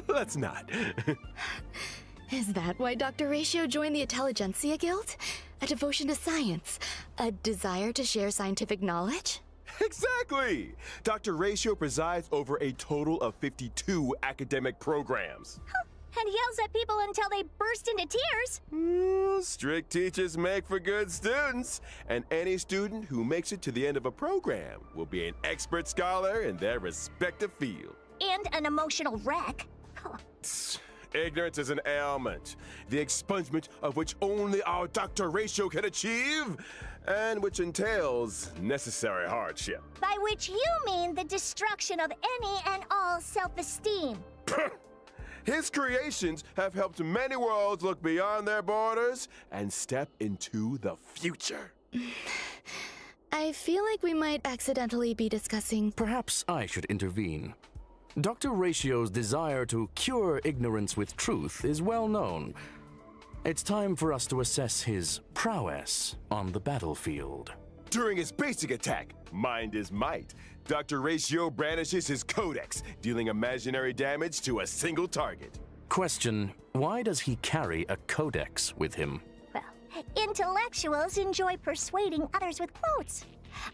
Let's not. Is that why Dr. Ratio joined the Intelligentsia Guild? A devotion to science? A desire to share scientific knowledge? Exactly! Dr. Ratio presides over a total of 52 academic programs. And yells at people until they burst into tears. Strict teachers make for good students, and any student who makes it to the end of a program will be an expert scholar in their respective field. And an emotional wreck. Ignorance is an ailment, the expungement of which only our Dr. Ratio can achieve, and which entails necessary hardship. By which you mean the destruction of any and all self-esteem. His creations have helped many worlds look beyond their borders and step into the future. I feel like we might accidentally be discussing... Perhaps I should intervene. Dr. Ratio's desire to cure ignorance with truth is well known. It's time for us to assess his prowess on the battlefield. During his basic attack, Mind is Might, Dr. Ratio brandishes his codex, dealing imaginary damage to a single target. Question: why does he carry a codex with him? Well, intellectuals enjoy persuading others with quotes.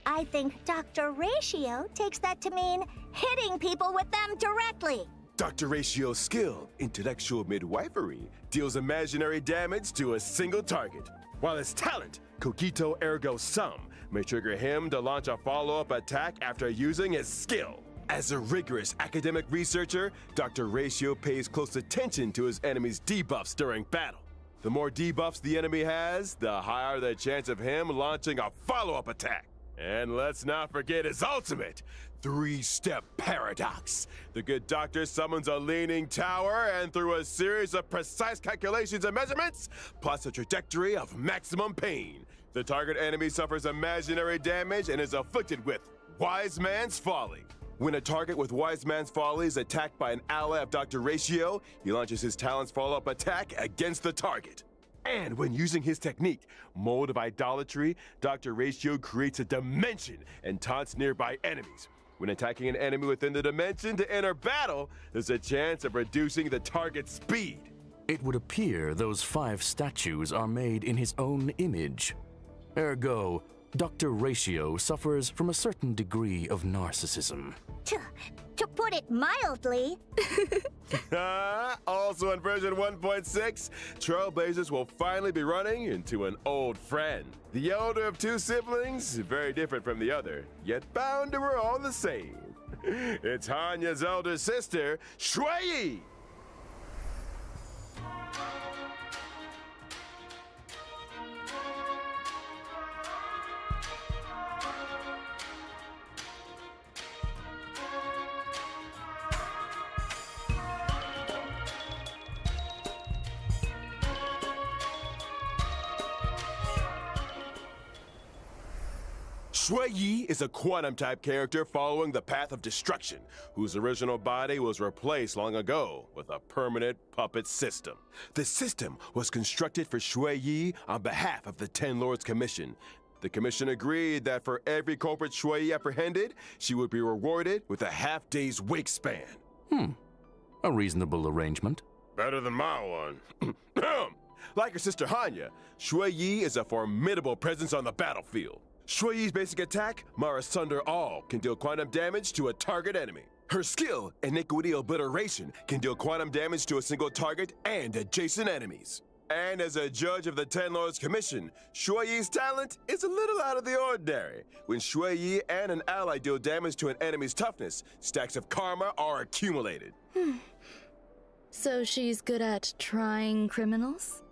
I think Dr. Ratio takes that to mean hitting people with them directly. Dr. Ratio's skill, Intellectual Midwifery, deals imaginary damage to a single target, while his talent, Cogito Ergo Sum, may trigger him to launch a follow-up attack after using his skill. As a rigorous academic researcher, Dr. Ratio pays close attention to his enemy's debuffs during battle. The more debuffs the enemy has, the higher the chance of him launching a follow-up attack. And let's not forget his ultimate, 3-step paradox. The good doctor summons a leaning tower and through a series of precise calculations and measurements, plots a trajectory of maximum pain. The target enemy suffers imaginary damage and is afflicted with Wise Man's Folly. When a target with Wise Man's Folly is attacked by an ally of Dr. Ratio, he launches his talent's follow-up attack against the target. And when using his technique, Mold of Idolatry, Dr. Ratio creates a dimension and taunts nearby enemies. When attacking an enemy within the dimension to enter battle, there's a chance of reducing the target's speed. It would appear those 5 statues are made in his own image. Ergo, Dr. Ratio suffers from a certain degree of narcissism. To put it mildly. Also in version 1.6, Trailblazers will finally be running into an old friend. The elder of 2 siblings, very different from the other, yet bound to her all the same. It's Hanya's elder sister, Shui! Shui Yi is a quantum-type character following the path of destruction, whose original body was replaced long ago with a permanent puppet system. The system was constructed for Shui Yi on behalf of the Ten Lords Commission. The commission agreed that for every culprit Shui Yi apprehended, she would be rewarded with a half-day's wake span. A reasonable arrangement. Better than my one. Like her sister Hanya, Shui Yi is a formidable presence on the battlefield. Shui Yi's basic attack, Mara Sunder All, can deal quantum damage to a target enemy. Her skill, Iniquity Obliteration, can deal quantum damage to a single target and adjacent enemies. And as a judge of the Ten Lords Commission, Shui Yi's talent is a little out of the ordinary. When Shui Yi and an ally deal damage to an enemy's toughness, stacks of karma are accumulated. So she's good at trying criminals?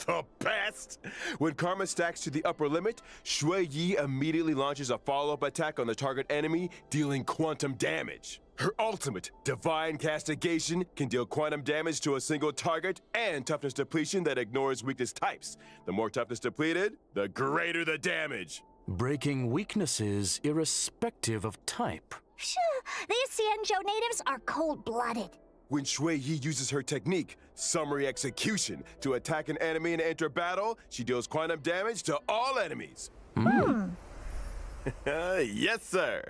The best! When karma stacks to the upper limit, Shui Yi immediately launches a follow-up attack on the target enemy, dealing quantum damage. Her ultimate, Divine Castigation, can deal quantum damage to a single target and toughness depletion that ignores weakness types. The more toughness depleted, the greater the damage. Breaking weaknesses irrespective of type. These Xianzhou natives are cold-blooded. When Shui Yi uses her technique, Summary Execution, to attack an enemy and enter battle, she deals quantum damage to all enemies. Yes, sir.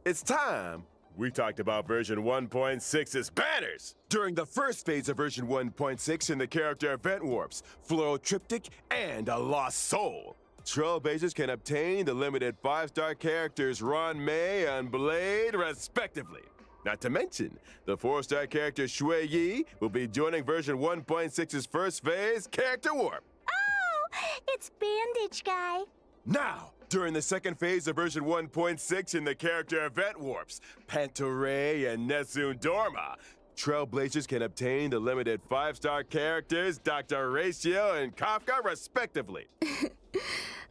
It's time. We talked about version 1.6's banners. During the first phase of version 1.6 in the character event warps, Floral Triptych, and a Lost Soul, Trailblazers can obtain the limited 5-star characters RUAN MEI and Blade, respectively. Not to mention, the 4-star character Shui Yi will be joining version 1.6's first phase character warp. Oh, it's Bandage Guy. Now, during the second phase of version 1.6 in the character event warps, Pantoray and Nessun Dorma, Trailblazers can obtain the limited 5-star characters Dr. Ratio and Kafka, respectively.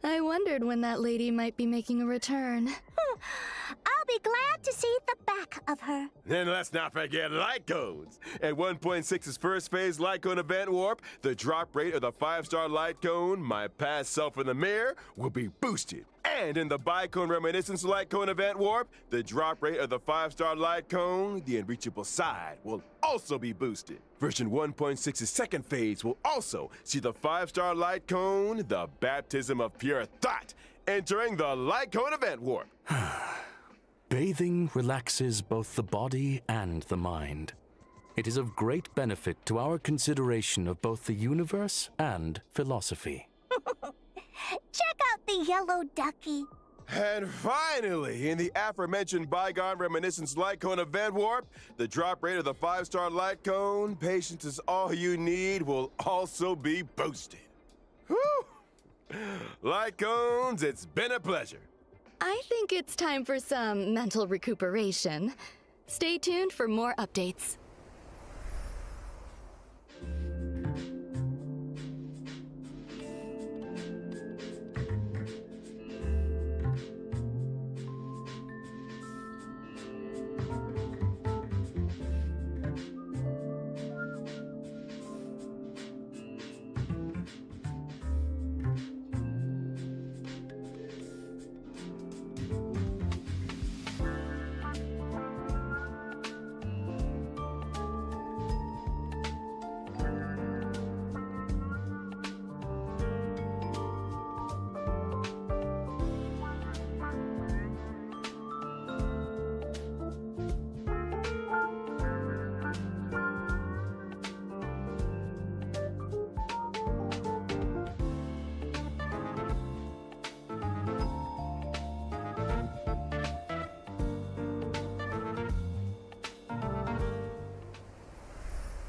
I wondered when that lady might be making a return. I'll be glad to see the back of her. Then let's not forget light cones. At 1.6's first phase light cone event warp, the drop rate of the 5-star light cone, My Past Self in the Mirror, will be boosted. And in the Bicone Reminiscence light cone event warp, the drop rate of the 5-star light cone, The Unreachable Side, will also be boosted. Version 1.6's second phase will also see the 5-star light cone, The Baptism of Pure Thought, entering the light cone event warp. Bathing relaxes both the body and the mind. It is of great benefit to our consideration of both the universe and philosophy. Check out the yellow ducky. And finally, in the aforementioned bygone reminiscence light cone event warp, the drop rate of the 5-star light cone, patience is all you need, will also be boosted. Whew! Light cones, it's been a pleasure. I think it's time for some mental recuperation. Stay tuned for more updates.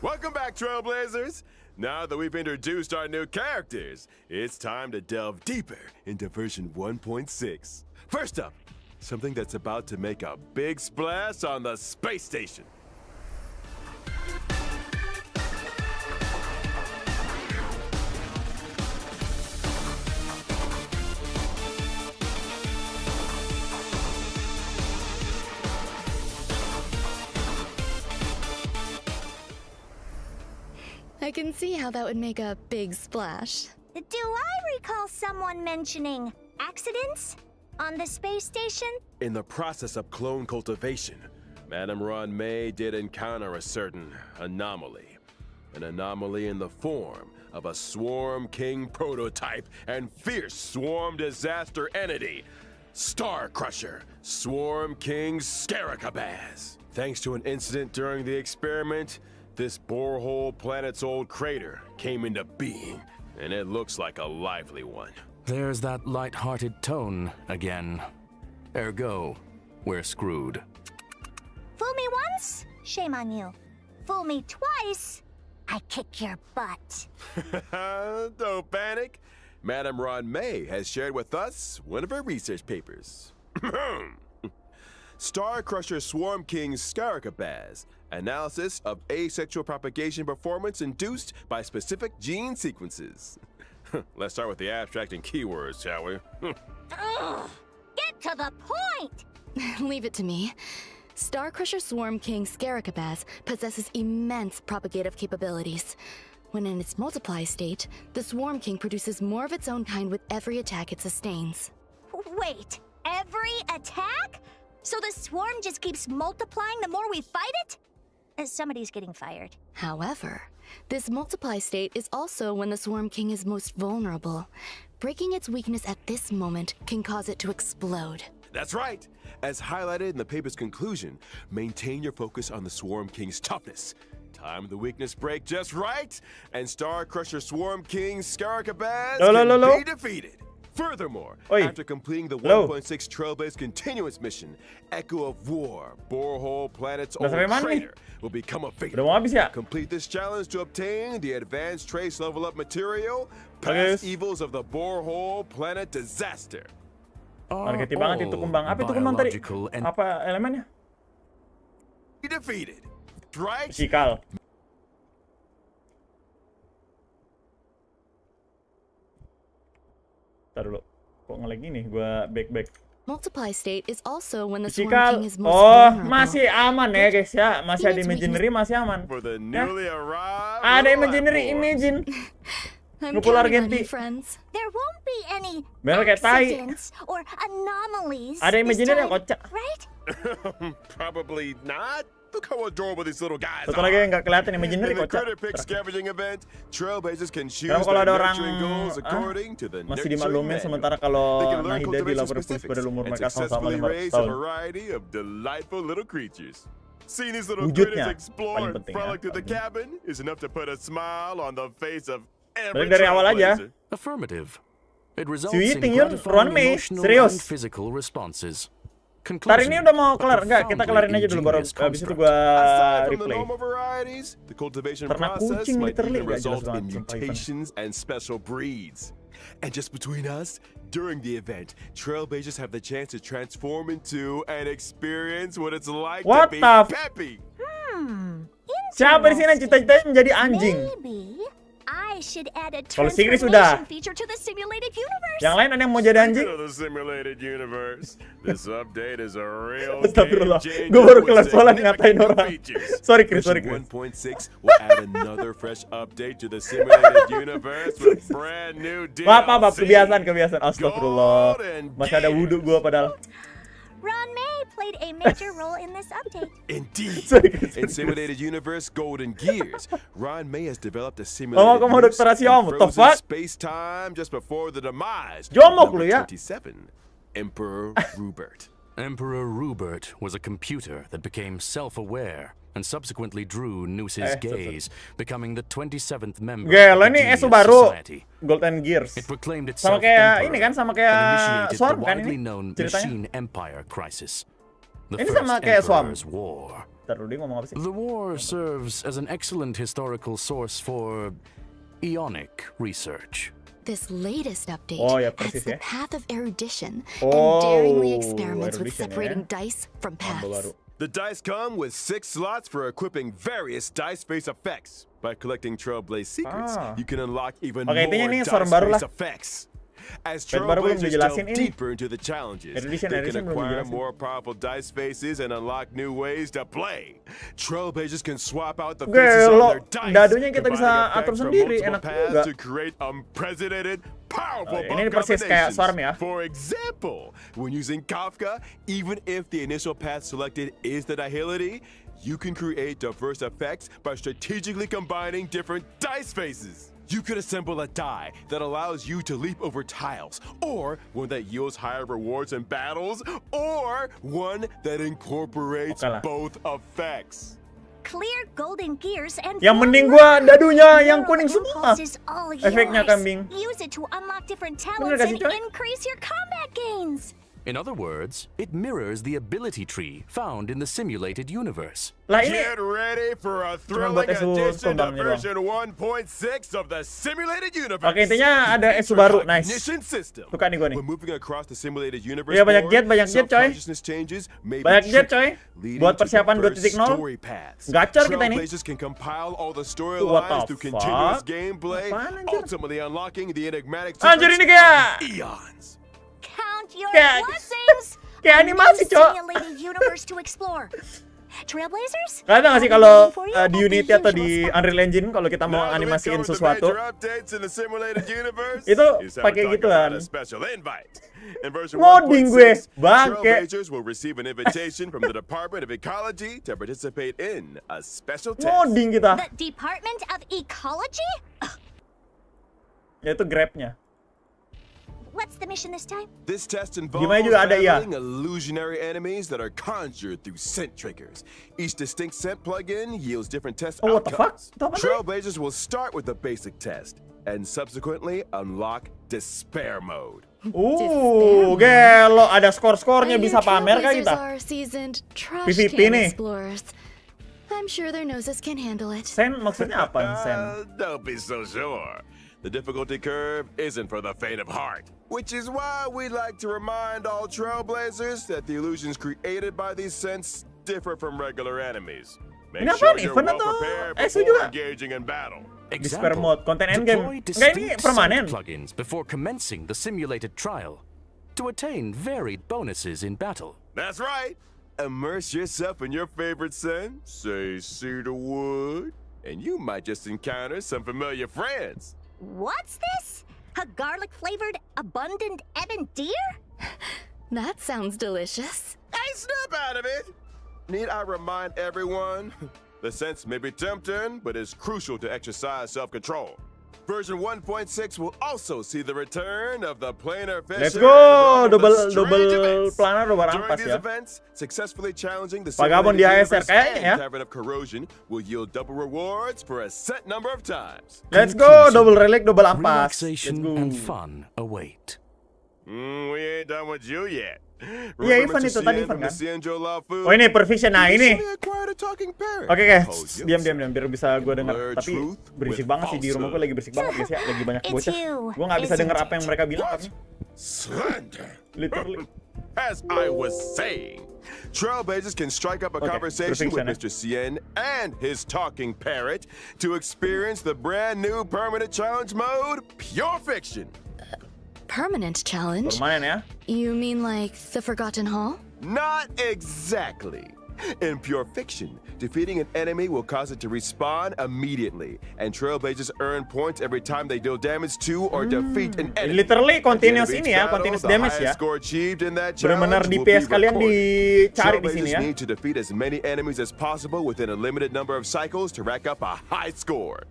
Welcome back, Trailblazers! Now that we've introduced our new characters, it's time to delve deeper into version 1.6. First up, something that's about to make a big splash on the space station. I can see how that would make a big splash. Do I recall someone mentioning accidents on the space station? In the process of clone cultivation, Madame RUAN MEI did encounter a certain anomaly. An anomaly in the form of a Swarm King prototype and fierce swarm disaster entity, Star Crusher, Swarm King Scaricabaz. Thanks to an incident during the experiment, this borehole planet's old crater came into being, and it looks like a lively one. There's that light-hearted tone again. Ergo, we're screwed. Fool me once, shame on you. Fool me twice, I kick your butt. Don't panic. Madame RUAN MEI has shared with us one of her research papers. Star Crusher Swarm King Scaricabaz. Analysis of asexual propagation performance induced by specific gene sequences. Let's start with the abstract and keywords, shall we? Ugh, get to the point! Leave it to me. Star Crusher Swarm King Scaricabaz possesses immense propagative capabilities. When in its multiply state, the Swarm King produces more of its own kind with every attack it sustains. Wait, every attack? So the swarm just keeps multiplying the more we fight it? Somebody's getting fired. However, this multiply state is also when the Swarm King is most vulnerable. Breaking its weakness at this moment can cause it to explode. That's right. As highlighted in the paper's conclusion, maintain your focus on the Swarm King's toughness. Time the weakness break just right, and Star Crusher Swarm King Scaricabaz can be defeated. Furthermore, after completing the 1.6 Trailblaze Continuous mission, Echo of War, Borehole Planet's old crater, will become a figure. Complete this challenge to obtain the advanced trace level up material, past evils of the Borehole Planet disaster. Argenti banget itu kembang. Apa itu kembang tadi? Apa elemennya? Defeated. Right? Fisikal. Ntar dulu. Kok nge-lag gini? Gua back. Multiply state is also when the Swarm Fisikal. King is most Oh, vulnerable. masih aman ya guys ya. Masih ada imaginary, masih aman. Ya. Ada imaginary, imagine. I'm Ngepul counting on argenti. you, friends. There won't be any Bener kayak tai. accidents or anomalies. Ada this imaginary yang time, kocak. right? Probably not. Look how adorable these little guys Satu lagi yang nggak kelihatan imaginary In the kocak. Critter Pick scavenging event, Trailblazers can choose Kenapa kalau their ada orang nurturing goals according to the masih nurturing dimaklumin manual. sementara kalau They can learn Nahida cultivation dilaporkan specifics pada umur and mereka sama-sama successfully 500 raise a tahun. variety of delightful little creatures. Seeing these little Wujudnya critters explore paling and penting frolic ya. through the cabin is enough to put a smile on the face of every Balik dari awal aja. Trailblazer. Affirmative. It results Sui in Tingyun, Ruan gratifying Mei, emotional serius. and physical responses. Ntar ini udah mau kelar, enggak? Kita kelarin aja dulu, baru habis itu gua Aside from the replay. normal varieties, the cultivation Ternak process kucing might literally even nggak jelas result banget, in sumpah, Ivan. mutations and special breeds. And just between us, during the event, trailblazers have the chance to transform into and experience what it's like What to be the f- peppy. Siapa di sini cita-citanya menjadi anjing? Maybe I should add a Kalau si Inggris transformation udah. feature to the simulated universe. Yang lain ada yang mau jadi anjing? To the simulated universe, this update is a real Astagfirullah. game changer Gue baru with kelas soalnya significant ngatain new orang. features. Sorry Chris, sorry Version Chris. 1.6 will add another fresh update to the simulated universe with brand new DLC. Maaf, kebiasaan. Astagfirullah. Gold and Masih ada wudhu gue padahal. Ruan Mei played a major role in this update. Indeed. Sorry, Chris. In simulated universe Golden Gears, RUAN MEI has developed a Oh, simulated kamu use dokterasi and om, the frozen fuck? space-time just before the demise Jomok of lu ya. number 27, Emperor Rupert. Emperor Rupert was a computer that became self-aware and subsequently drew Noose's gaze, becoming the 27th member Gila, of the ini ESO Genius baru. Society. Golden Gears. It proclaimed Sama itself kayak emperor ini kan, sama kayak and initiated Swarm the kan widely ini known ceritanya. Machine Empire crisis. The Ini First sama kayak Swarm. Emperor's War. Ntar dulu dia ngomong apa sih? The war serves as an excellent historical source for eonic research. This latest update Oh, ya, adds persis the ya. path of erudition Oh, and daringly experiments with erudition ya. separating dice from Tambah baru. paths. The dice come with 6 slots for equipping various dice face effects. By collecting Trailblaze secrets, Ah. you can unlock even Oke, more intinya ini dice Swarm baru face lah. effects. As Band baru belum Trailblazers dijelasin delve ini. deeper into the challenges, Edition they can belum acquire dijelasin. more powerful dice faces and unlock new ways to play. Trailblazers can swap out the Gelo, faces on their dice, dadunya kita bisa combining atur effects from sendiri, multiple enak paths juga. to create unprecedented, powerful Ini buff persis kayak combinations. Swarm ya. For example, when using Kafka, even if the initial path selected is the nihility, you can create diverse effects by strategically combining different dice faces. You could assemble a die that allows you to leap over tiles, or one that yields higher rewards in battles, or one that incorporates Oke lah. both effects. Clear golden gears and Yang mending forward. gua dadunya yang Neural kuning semua. impulse is all Efeknya yours. kambing. Use it to unlock different Bener talents gak and sih, coy? increase your combat gains. In other words, it mirrors the ability tree found in the simulated universe. Lah ini Get ready for a Cuma buat thrilling SU addition to kembangnya doang. version 1.6 of the simulated universe. Oke, intinya ada SU baru, nice. Cognition system. Suka nih gua nih. When moving across the simulated universe, Iya, banyak board, jet, coy. subconsciousness changes may be Banyak jet, tricky, coy. leading Buat to persiapan diverse 2.0. story paths. Gacor kita ini. Trailblazers can compile all the What storylines the through continuous fuck? gameplay, Apaan, anjir? ultimately unlocking the enigmatic Anjir, secrets ini kayak of eons. Count your Kayak- blessings. kayak A animasi, new Cok. simulated universe to explore. Trailblazers? Kalian tau gak sih I'll be kalau waiting for you di at the Unity atau di usual spot. Unreal Engine kalau kita mau Now that we've animasiin covered the sesuatu, major updates in the simulated universe, Itu it's time to pakai talk gituan. about a special invite. In version Ngoding gue, 1.6, bangke. Trailblazers will receive an invitation from the Department of Ecology to participate in a special test. ngoding kita. The Department of Ecology? Yaitu grabnya. What's the mission this time? This test Di involves mana juga ada, iya. battling illusionary enemies that are conjured through scent triggers. Each distinct scent plugin yields different test Oh, what the fuck? outcomes. Itu apa sih? Trailblazers will start with the basic test and subsequently unlock despair mode. Gelo, ada skor-skornya I bisa hear pamer kah trailblazers kita? are seasoned trash PvP can nih. explorers. I'm sure their noses can handle it. Sen maksudnya apa, Sen? Don't be so sure. The difficulty curve isn't for the faint of heart, which is why we like to remind all Trailblazers that the illusions created by these scents differ from regular enemies. Make Ini sure apaan? you're Event well atau prepared SU before juga? engaging in battle. Despair mode, konten endgame. Deploy Enggak, ini distinct permanen. scent plugins before commencing the simulated trial to attain varied bonuses in battle. That's right. Immerse yourself in your favorite scent, say cedar wood, and you might just encounter some familiar friends. What's this? A garlic-flavored, abundant ebon deer? That sounds delicious. Hey, snap out of it! Need I remind everyone? The scents may be tempting, but it's crucial to exercise self-control. Version 1.6 will also see the return of the planar fisher. Let's go, and double strange events. planar, double During rampas these ya. events, successfully challenging the Vagabond di simulated ASR universe kayaknya ya. and Tavern of Corrosion will yield double rewards for a set number of times. Let's go, double relic, double ampas. Let's Relaxation go. and fun await. We ain't done with you yet. Iya, Remember event itu Mr. tadi Cien event from the kan. Cienjo Law Food? Oh ini perfection, nah He ini. recently acquired a talking parrot. Oke guys, Oh, diam biar bisa gue denger. Blur Tapi truth berisik with banget sih di rumah gue, falsehood. lagi berisik banget guys ya, lagi banyak It's bocah. you, Gue nggak bisa denger isn't apa yang mereka bilang kan. Slander. Literally. As I was saying, Trailblazers can strike up a Okay, conversation with perfection, Mr. Cien and his talking parrot to experience the brand new permanent challenge mode, Pure Fiction. Permanent challenge? Permanen ya. You mean like the Forgotten Hall? Not exactly. In Pure Fiction, defeating an enemy will cause it to respawn immediately, and Trailblazers earn points every time they deal damage to or defeat an enemy. Literally At the end continuous of each ini ya, battle, continuous the damage ya. highest score achieved in that Benar-benar challenge will DPS be kalian recorded. dicari di sini Trailblazers ya. need to defeat as many enemies as possible within a limited number of cycles to rack up a high score.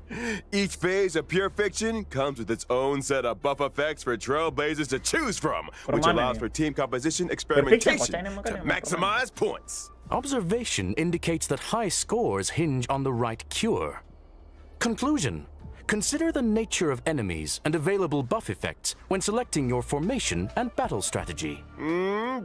Each phase of Pure Fiction comes with its own set of buff effects for Trailblazers to choose from, which Permanen allows ya. for team composition Perfection, experimentation kocaknya to makanya maximize points. Observation indicates that high scores hinge on the right cure. Conclusion. Consider the nature of enemies and available buff effects when selecting your formation and battle strategy.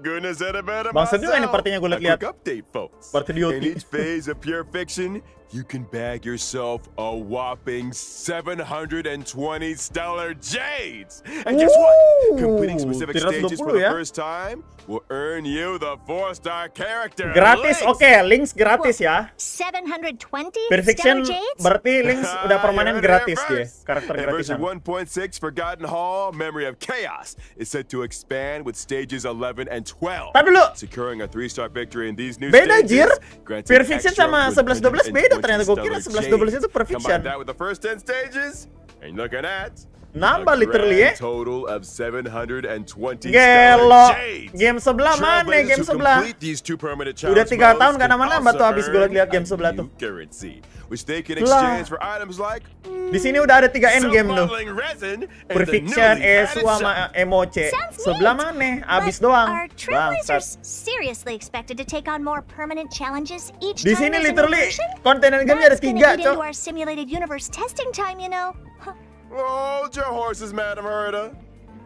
Goodness and a better Bangsat juga ini myself. partinya gue A lihat-lihat. quick update, folks. Party di OT. In each phase of Pure Fiction, you can bag yourself a whopping 720 stellar jades. And guess what? Completing specific 320 stages for the ya. first time will earn you the 4-star character. Gratis, Links. oke, links gratis ya. 720 Perfection stellar jades? berarti links udah permanen You heard it gratis here dia, first. karakter And gratisan. version 1.6 Forgotten Hall, Memory of Chaos is set to expand with stages 11 and 12. Tar dulu. Securing a 3-star victory in these new Beda, stages, Jir. granting Perfection extra sama 11-12 beda ternyata. Gua kira 11-12 itu perfection. Combine that with the first 10 stages, and you're looking at Nambah a literally ya. grand total of 720 Gelo. stellar jades. Game sebelah mana? Trailblazers Game who sebelah. complete these two permanent Udah challenge 3 tahun modes gak can nambah-nambah tuh also habis gue earn lihat game a sebelah new tuh. currency, which they can Lah. exchange for items like Di sini udah ada 3 end game tuh. self-modeling resin and the Perfection, newly added Esu sama shop. Emoce. Sounds Sebelah neat. mana? Abis But doang. Are Bangsat. Trailblazers seriously expected to take on more permanent challenges each Di time sini there's a new literally version? konten game ada That's gonna 3, eat into cok. our simulated universe testing time, you know. Huh. Hold your horses, Madam Herda.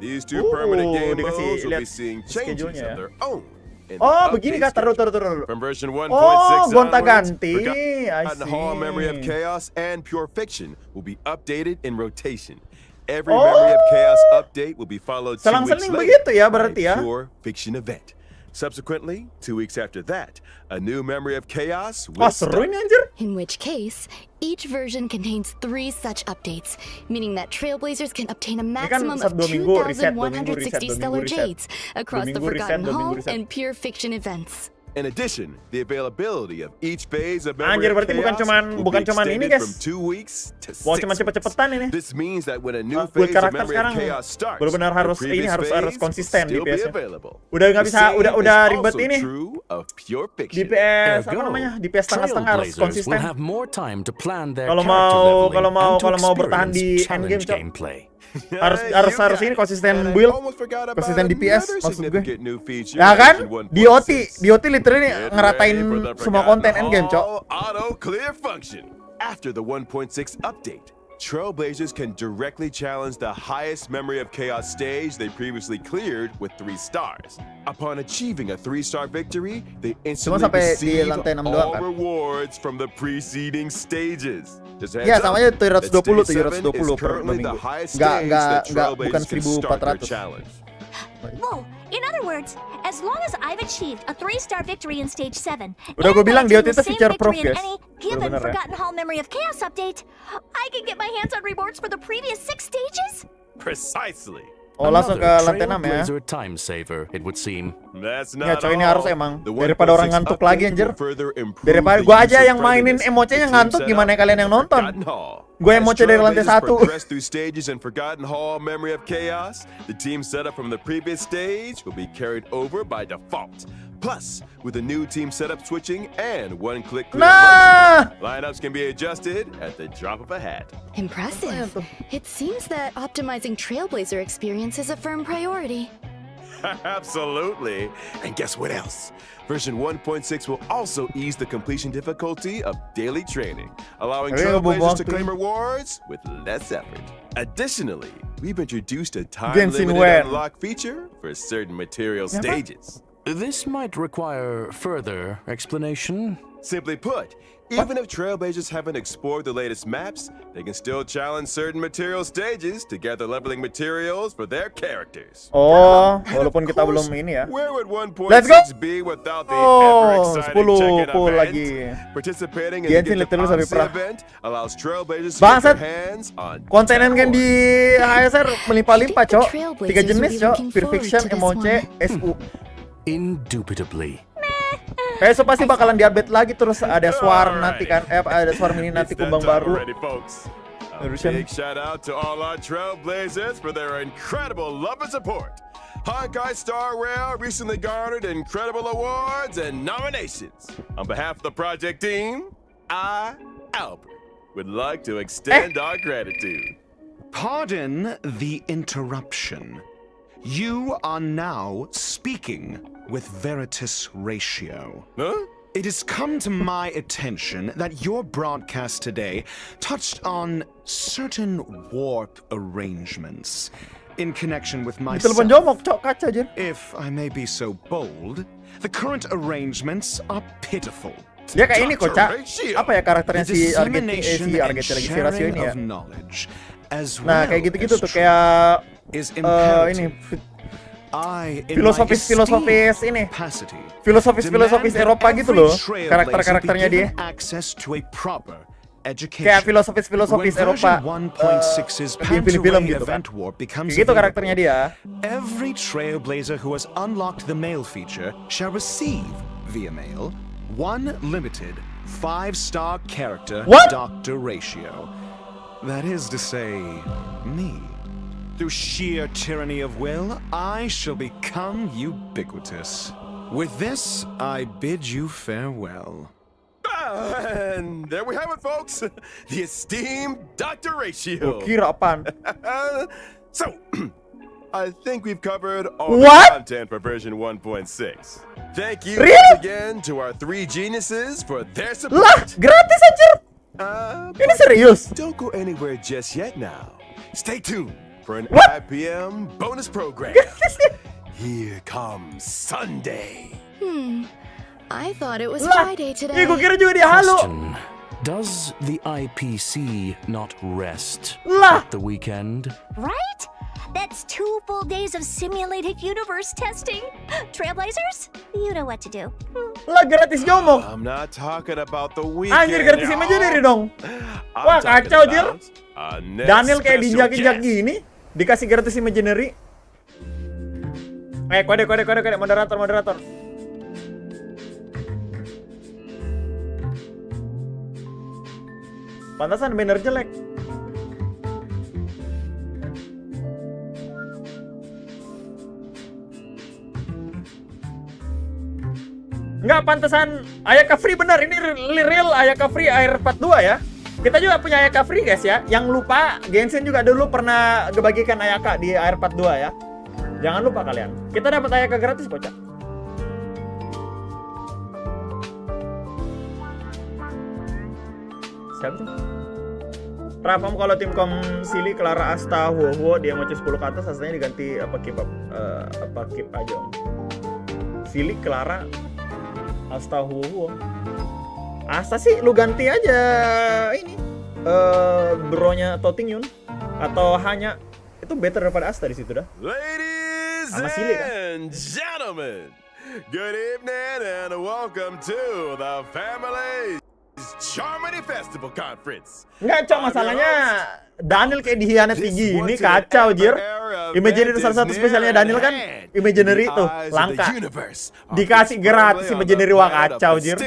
These two Ooh, permanent game dikasih modes will be lihat seeing changes schedule-nya ya. of their own. in the Oh, begini update kah? Taruh. schedule. From version 1.6 Oh, gonta-ganti. onwards, I Forgotten Hall, Memory of see. Chaos, and Pure Fiction will be updated in rotation. Every Oh. Memory of Chaos update will be followed 2 weeks Selang-seling later begitu ya by berarti ya. a Pure Fiction event. Subsequently, 2 weeks after that, a new Memory of Chaos will Wah, seru start. ini anjir. In which case, each version contains 3 such updates, meaning that Trailblazers can obtain a maximum satu of 2 minggu reset, 2 minggu 2,160 reset, 2 stellar minggu reset. jades across 2 the minggu reset, Forgotten 2 minggu Hall reset. and Pure Fiction events. In addition, the availability of each phase of Anjir, Memory of berarti bukan Chaos cuman- will bukan be cuman ini, extended guys. from 2 weeks to 6 Wah, cuma weeks. cepet-cepetan ini. This means that when a new Buat phase of karakter Memory of sekarang Chaos starts, benar-benar the harus previous ini harus phase will konsisten still be DPS-nya. available. Udah nggak The bisa, same udah is ribet also ini. true of Pure Fiction. DPS apa Ergo, namanya? DPS setengah-setengah harus Trailblazers will konsisten. have more time to plan their Kalau character mau- leveling kalau mau- and to kalau mau bertahan di experience endgame, challenge Cok. gameplay. Harus You harus got ini it. konsisten And I build, almost forgot about konsisten DPS another maksud gue. significant new feature Ya in kan? version Di OT 1.6. literally Get ngeratain ready for the semua Forgotten konten endgame, Cok. Hall auto clear function. After the 1.6 update, Trailblazers can directly challenge the highest Memory of Chaos stage they previously cleared with 3 stars. Upon achieving a 3-star victory, they instantly sampai di receive lantai 6 doang all kan? rewards from the preceding stages. Just a Iya, heads sama up aja that 720 tuh, stage 7 is 720 per currently the minggu. highest Nggak- stage nggak- that nggak- bukan Trailblazers can start their 1400. challenge. Whoa, in other words, as long as I've achieved a 3-star victory in stage 7, Udah gua and bilang, I dia attain itu the same feature proof, victory in guys. any given Bener-bener ya. Forgotten Hall Memory of Chaos update, I can get my hands on rewards for the previous 6 stages? Precisely. Oh, langsung ke Another lantai 6 ya. Trailblazer time saver, it would seem. That's Ya, not coy, ini all. harus emang. The Daripada orang 1.6 ngantuk update lagi, anjir. will further improve Daripada the gua aja user yang mainin friendliness emocenya the team ngantuk, set gimana up kalian yang in nonton? Forgotten Hall. Gua As emoce dari lantai Trailblazers 1. progress through stages in Forgotten Hall Memory of Chaos, the team set up from the previous stage will be carried over by default. Plus, with the new team setup switching and one-click clear Nah! function, lineups can be adjusted at the drop of a hat. Impressive. It seems that optimizing Trailblazer experience is a firm priority. Absolutely. And guess what else? Version 1.6 will also ease the completion difficulty of daily training, allowing Trailblazers to claim rewards with less effort. Additionally, we've introduced a time-limited unlock feature for certain material stages. This might require further explanation. Simply put, even if Trailblazers haven't explored the latest maps, they can still challenge certain material stages to gather leveling materials for their characters. Oh, walaupun kita belum ini ya. Where would 1.6 Let's go! be without the Oh, ever-exciting 10 check-in full event? lagi. Participating in Genshin the literally sampai perah. event allows Trailblazers to Bangsat. get their hands on Kontenan kan di HSR melimpah-limpah, Cok. 3 jenis, Cok. Looking Pure forward Fiction, to this Emoce, one. SU. Indubitably. Kayak so pasti bakalan di-update lagi, terus ada Swarm nanti kan. Ada Swarm ini nanti It's that kumbang time baru. already, folks. A Urusan. big shout out to all our Trailblazers for their incredible love and support. Honkai Star Rail recently garnered incredible awards and nominations. On behalf of the project team, I, Albert, would like to extend our gratitude. Pardon the interruption. You are now speaking with Veritas Ratio. Huh? It has come to my attention that your broadcast today touched on certain warp arrangements in connection with my Ditelepon jomok, Cok, kaca aja. If I may be so bold, the current arrangements are pitiful. Dia kayak ini kok, Cak. Apa ya karakternya The si Argenti dissemination lagi, and si Rasio sharing ini ya. of knowledge, as Nah, well kayak gitu-gitu as tuh kayak is ini imperative. I, in my filosofis ini. capacity, Filosofis demand Eropa that gitu every loh. trailblazer Karakter-karakternya be dia. given access to a proper education. Kayak filosofis When Eropa. version 1.6's Di film-film Panteray gitu kan. event warp becomes Kayak gitu available, karakternya dia. every trailblazer who has unlocked the mail feature shall receive, via mail, one limited 5-star character What? Dr. Ratio. That is to say, me. Through sheer tyranny of will, I shall become ubiquitous. With this, I bid you farewell. And there we have it, folks. The esteemed Dr. Ratio. Kira apaan? So, I think we've covered all What? the content for version 1.6. Thank you Really? once again to our 3 geniuses for their support. Lah, gratis anjir. Ini But serius. don't go anywhere just yet now. Stay tuned for an What? IPM bonus program. Here comes Sunday. I thought it was Lah, Friday ih today. gue kira juga dia halo. Question. Does the IPC not rest Lah. at the weekend? Right? That's 2 full days of simulated universe testing. Trailblazers, you know what to do. Lah, gratis jomok. I'm not talking about the weekend. Anjir, gratis y'all. imaginary dong. I'm Wah, talking kacau, Jir. about our next Daniel kayak special diinjak-injak guest. gini, dikasih gratis imaginary. Kode, moderator. Pantasan banner jelek. Enggak, pantesan Ayaka Free benar. Ini real Ayaka Free Air 42 ya. Kita juga punya Ayaka Free guys ya. Yang lupa, Genshin juga dulu pernah ngebagikan Ayaka di Air 42 ya. Jangan lupa kalian. Kita dapat Ayaka gratis kocak. Siapa tuh? Ravam kalau tim kom Silly Clara Asta huohuo dia mau 10 ke atas aslinya diganti apa keep aja om. Silly Clara Asta huohuo. Asta sih lu ganti aja ini bronya Toting Yun atau hanya itu better daripada Asta di situ dah. Ladies Sama Silly, kan? and gentlemen, good evening and welcome to the Family's Charmony Festival Conference. Enggak, Cok, masalahnya Daniel kayak dihianati gini, kacau, Jir. Imaginary salah satu spesialnya Daniel kan Imaginary itu, langka. Dikasih gratis Imaginary, wah kacau, Jir.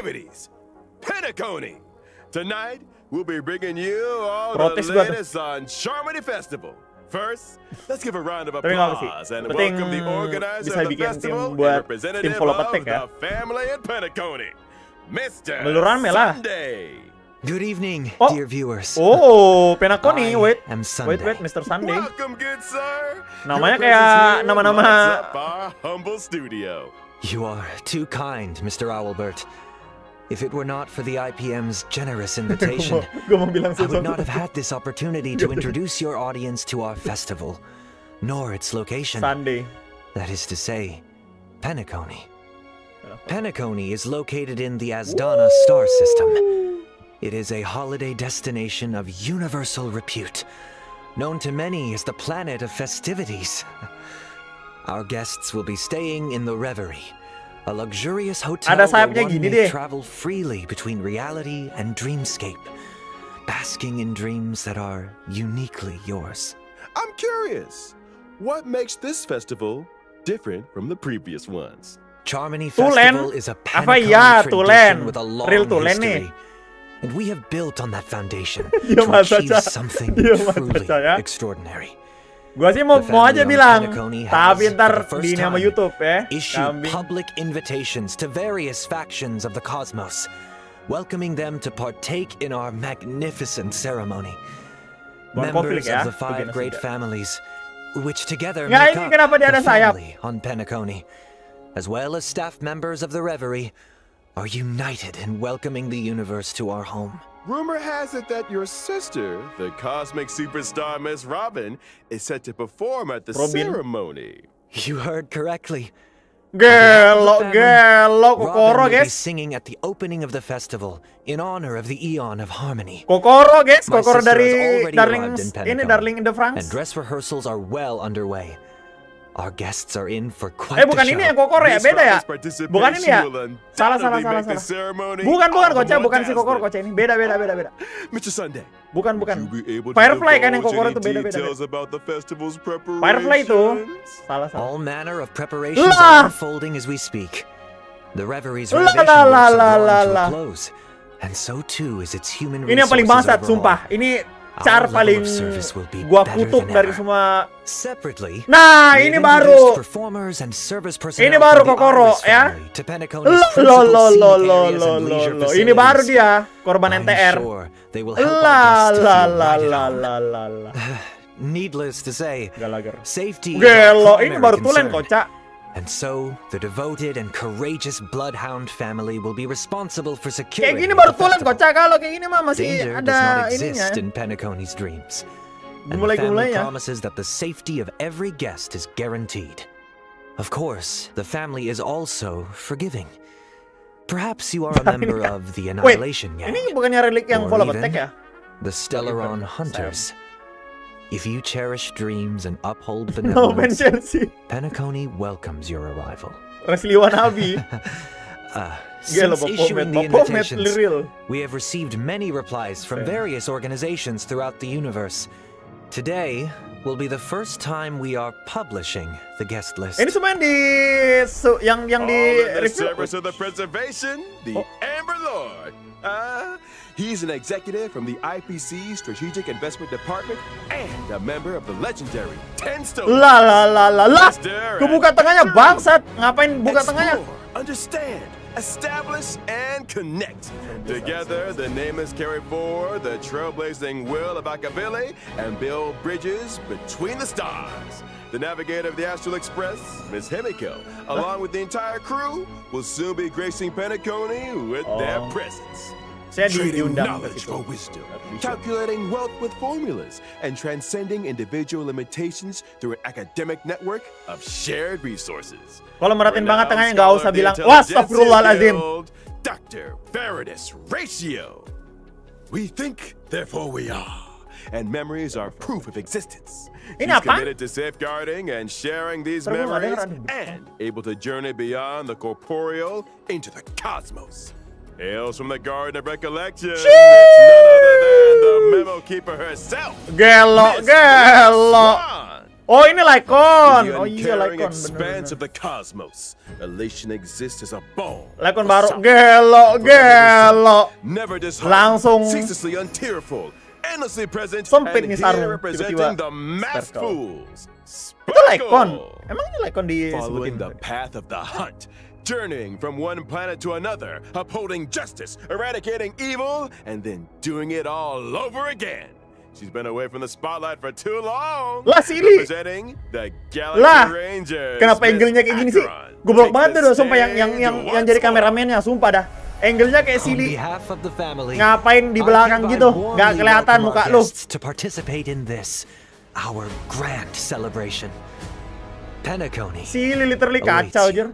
Tonight, we'll be bringing you all Protes the gua tuh. latest on Charmony Festival. First, let's give a round of Tapi nggak apa sih. applause and Penting welcome the organizer bisa of the bikin festival tim buat and representative tim follow of petik ya. the family in Penacony, Mr. Meluran Mela. Sunday. Good evening, Oh. dear viewers. Oh, Penacony. I Wait. am Sunday. Wait, Mr. Sunday. Welcome, good sir. Namanya Your kayak presence here nama-nama- lights up our humble studio. You are too kind, Mr. Owlbert. If it were not for the IPM's generous invitation, Gue mau bilang I would sesuatu. not have had this opportunity to introduce your audience to our festival, nor its location. Sunday. That is to say, Penacony. Penacony is located in the Asdana star system. It is a holiday destination of universal repute, known to many as the planet of festivities. Our guests will be staying in the Reverie, a luxurious hotel Ada where sayapnya one gini may deh. travel freely between reality and dreamscape, basking in dreams that are uniquely yours. I'm curious, what makes this festival different from the previous ones? Charmony Tulen. Festival is a Apa Penacony ya, tradition Tulen. with a long Real Tulen nih. history. And we have built on that foundation Dia to masa achieve Ca. something Dia masa truly Ca ya. extraordinary. Gua sih mau The aja family on bilang, Penacony has, tapi ntar for the first di ini sama time, YouTube ya. Issue Kambing. public invitations to various factions of the cosmos, welcoming them to partake in our magnificent ceremony. Bukan Members konflik ya, of the 5 begini great saja. families, which together Nggak, make ini up kenapa dia ada the sayap? family on Penacony, as well as staff members of the Reverie, are united in welcoming the universe to our home. Rumor has it that your sister, the cosmic superstar Miss Robin, is set to perform at the Robin. ceremony. You heard correctly. Gelo, gelo, Kokoro Robin will be guys. singing at the opening of the festival in honor of the Eon of Harmony. Kokoro guys, My Kokoro sister has dari already Darling, arrived in ini Penacony, Darling in the France. And dress rehearsals are well underway. Our guests are in for quite Bukan the ini show. yang Kokoro ya, Miss beda ya? Robin's participation Bukan ini ya? will Salah, undoubtedly salah, make the salah. ceremony Bukan, all the Koca, more bukan si Kokoro, dazzling. Koca ini. Beda. Mr. Sunday, Bukan. would you be able to Firefly kan yang divulge Kokoro any itu beda. details about the festival's preparations? Firefly itu. Salah. All manner of preparations Lah! are unfolding as we speak. The Reverie's Lah, renovation lah, works lah, are lah, drawing to lah. a close, and so too is its human Ini yang paling resources bangsat, overhaul. sumpah. Ini car Our level paling of service will be gua better kutuk than dari ever. semua. Separately, Nah, we ini have baru. introduced performers and service personnel Ini baru from the Kokoro, Iris ya. family to Penacony's principal scenic areas and leisure Lo. Ini baru facilities. dia, korban I'm NTR. sure they will help our guests to feel right at home. La. Needless to say, Galager. safety is our Gelo, ini primary baru tulen, concern. Koca. And so, the devoted and courageous Bloodhound family will be responsible for Kayak security gini of baru the tulen, festival. Koca. Kalau kayak gini mah masih Danger does ada not ininya. exist in Penacony's dreams. And the Gumulai-gumulai family ya. promises that the safety of every guest is guaranteed. Of course, the family is also forgiving. Perhaps you are a member of the Wait, Annihilation Gang, ini bukannya relik yang or follow even attack ya? the Stellaron Hunters. If you cherish dreams and uphold No, Ben benevolence, Chelsea. Penacony welcomes your arrival. Wesley Wanabi. Gelo, Since issuing the Popomet, invitations, real. we have received many replies from various organizations throughout the universe. Today will be the first time we are publishing the guest list. Ini semua yang di yang di All in the review. service of the preservation, the Amber Lord. He's an executive from the IPC Strategic Investment Department and a member of the legendary 10 Stone. Lah. Kebuka tengahnya bangsat. Ngapain buka tengahnya? Explore, understand, establish, and connect. Together, the nameless carry forward the trailblazing will of Akabili and build bridges between the stars. The navigator of the Astral Express, Miss Himiko, along with the entire crew, will soon be gracing Penacony with their presence. Saya Trading diundang ke knowledge situ. for wisdom, calculating wealth with formulas, and transcending individual limitations through an academic network of shared resources. Kalau merhatiin banget Renowned tengahnya nggak scholar usah of the bilang, Intelligentsia wah astagfirullahaladzim. Guild, Dr. Veritas Ratio. We think, therefore we are. And memories are proof of existence. Ini He's apa? committed to safeguarding and sharing these Terus gua nggak memories dengar, and able to journey beyond the corporeal into the cosmos. Hails from the Garden of Recollection. It's none other than the memo keeper herself. Gelo. Swan. Oh ini Lycon. In the Oh iya uncaring Lycon. expanse Bener. of the cosmos, elation exists as a ball. Lycon for baru. some, Gelo. Never disheartened, Langsung. ceaselessly untearful, endlessly present, Sempit and nih here sarung, representing tiba-tiba the masked sparkle. fools. Itu Lycon. Sparkle. Emang ini Lycon di Following sebuah the path of the hunt, journeying from one planet to another, upholding justice, eradicating evil, and then doing it all over again. She's been away from the spotlight for too long. Lah, Silly. Representing the Galaxy Lah, Rangers. kenapa Miss angle-nya kayak gini sih? Acheron. Goblok Take banget the tuh, sumpah yang stand jadi once kameramennya, sumpah dah. Angle-nya kayak On Silly. behalf of the family, Ngapain di I belakang hereby gitu? warmly Nggak kelihatan welcome muka our lu. guests to participate in this, our grand celebration. Penacony. Silly literally Awaits kacau, you. Jer.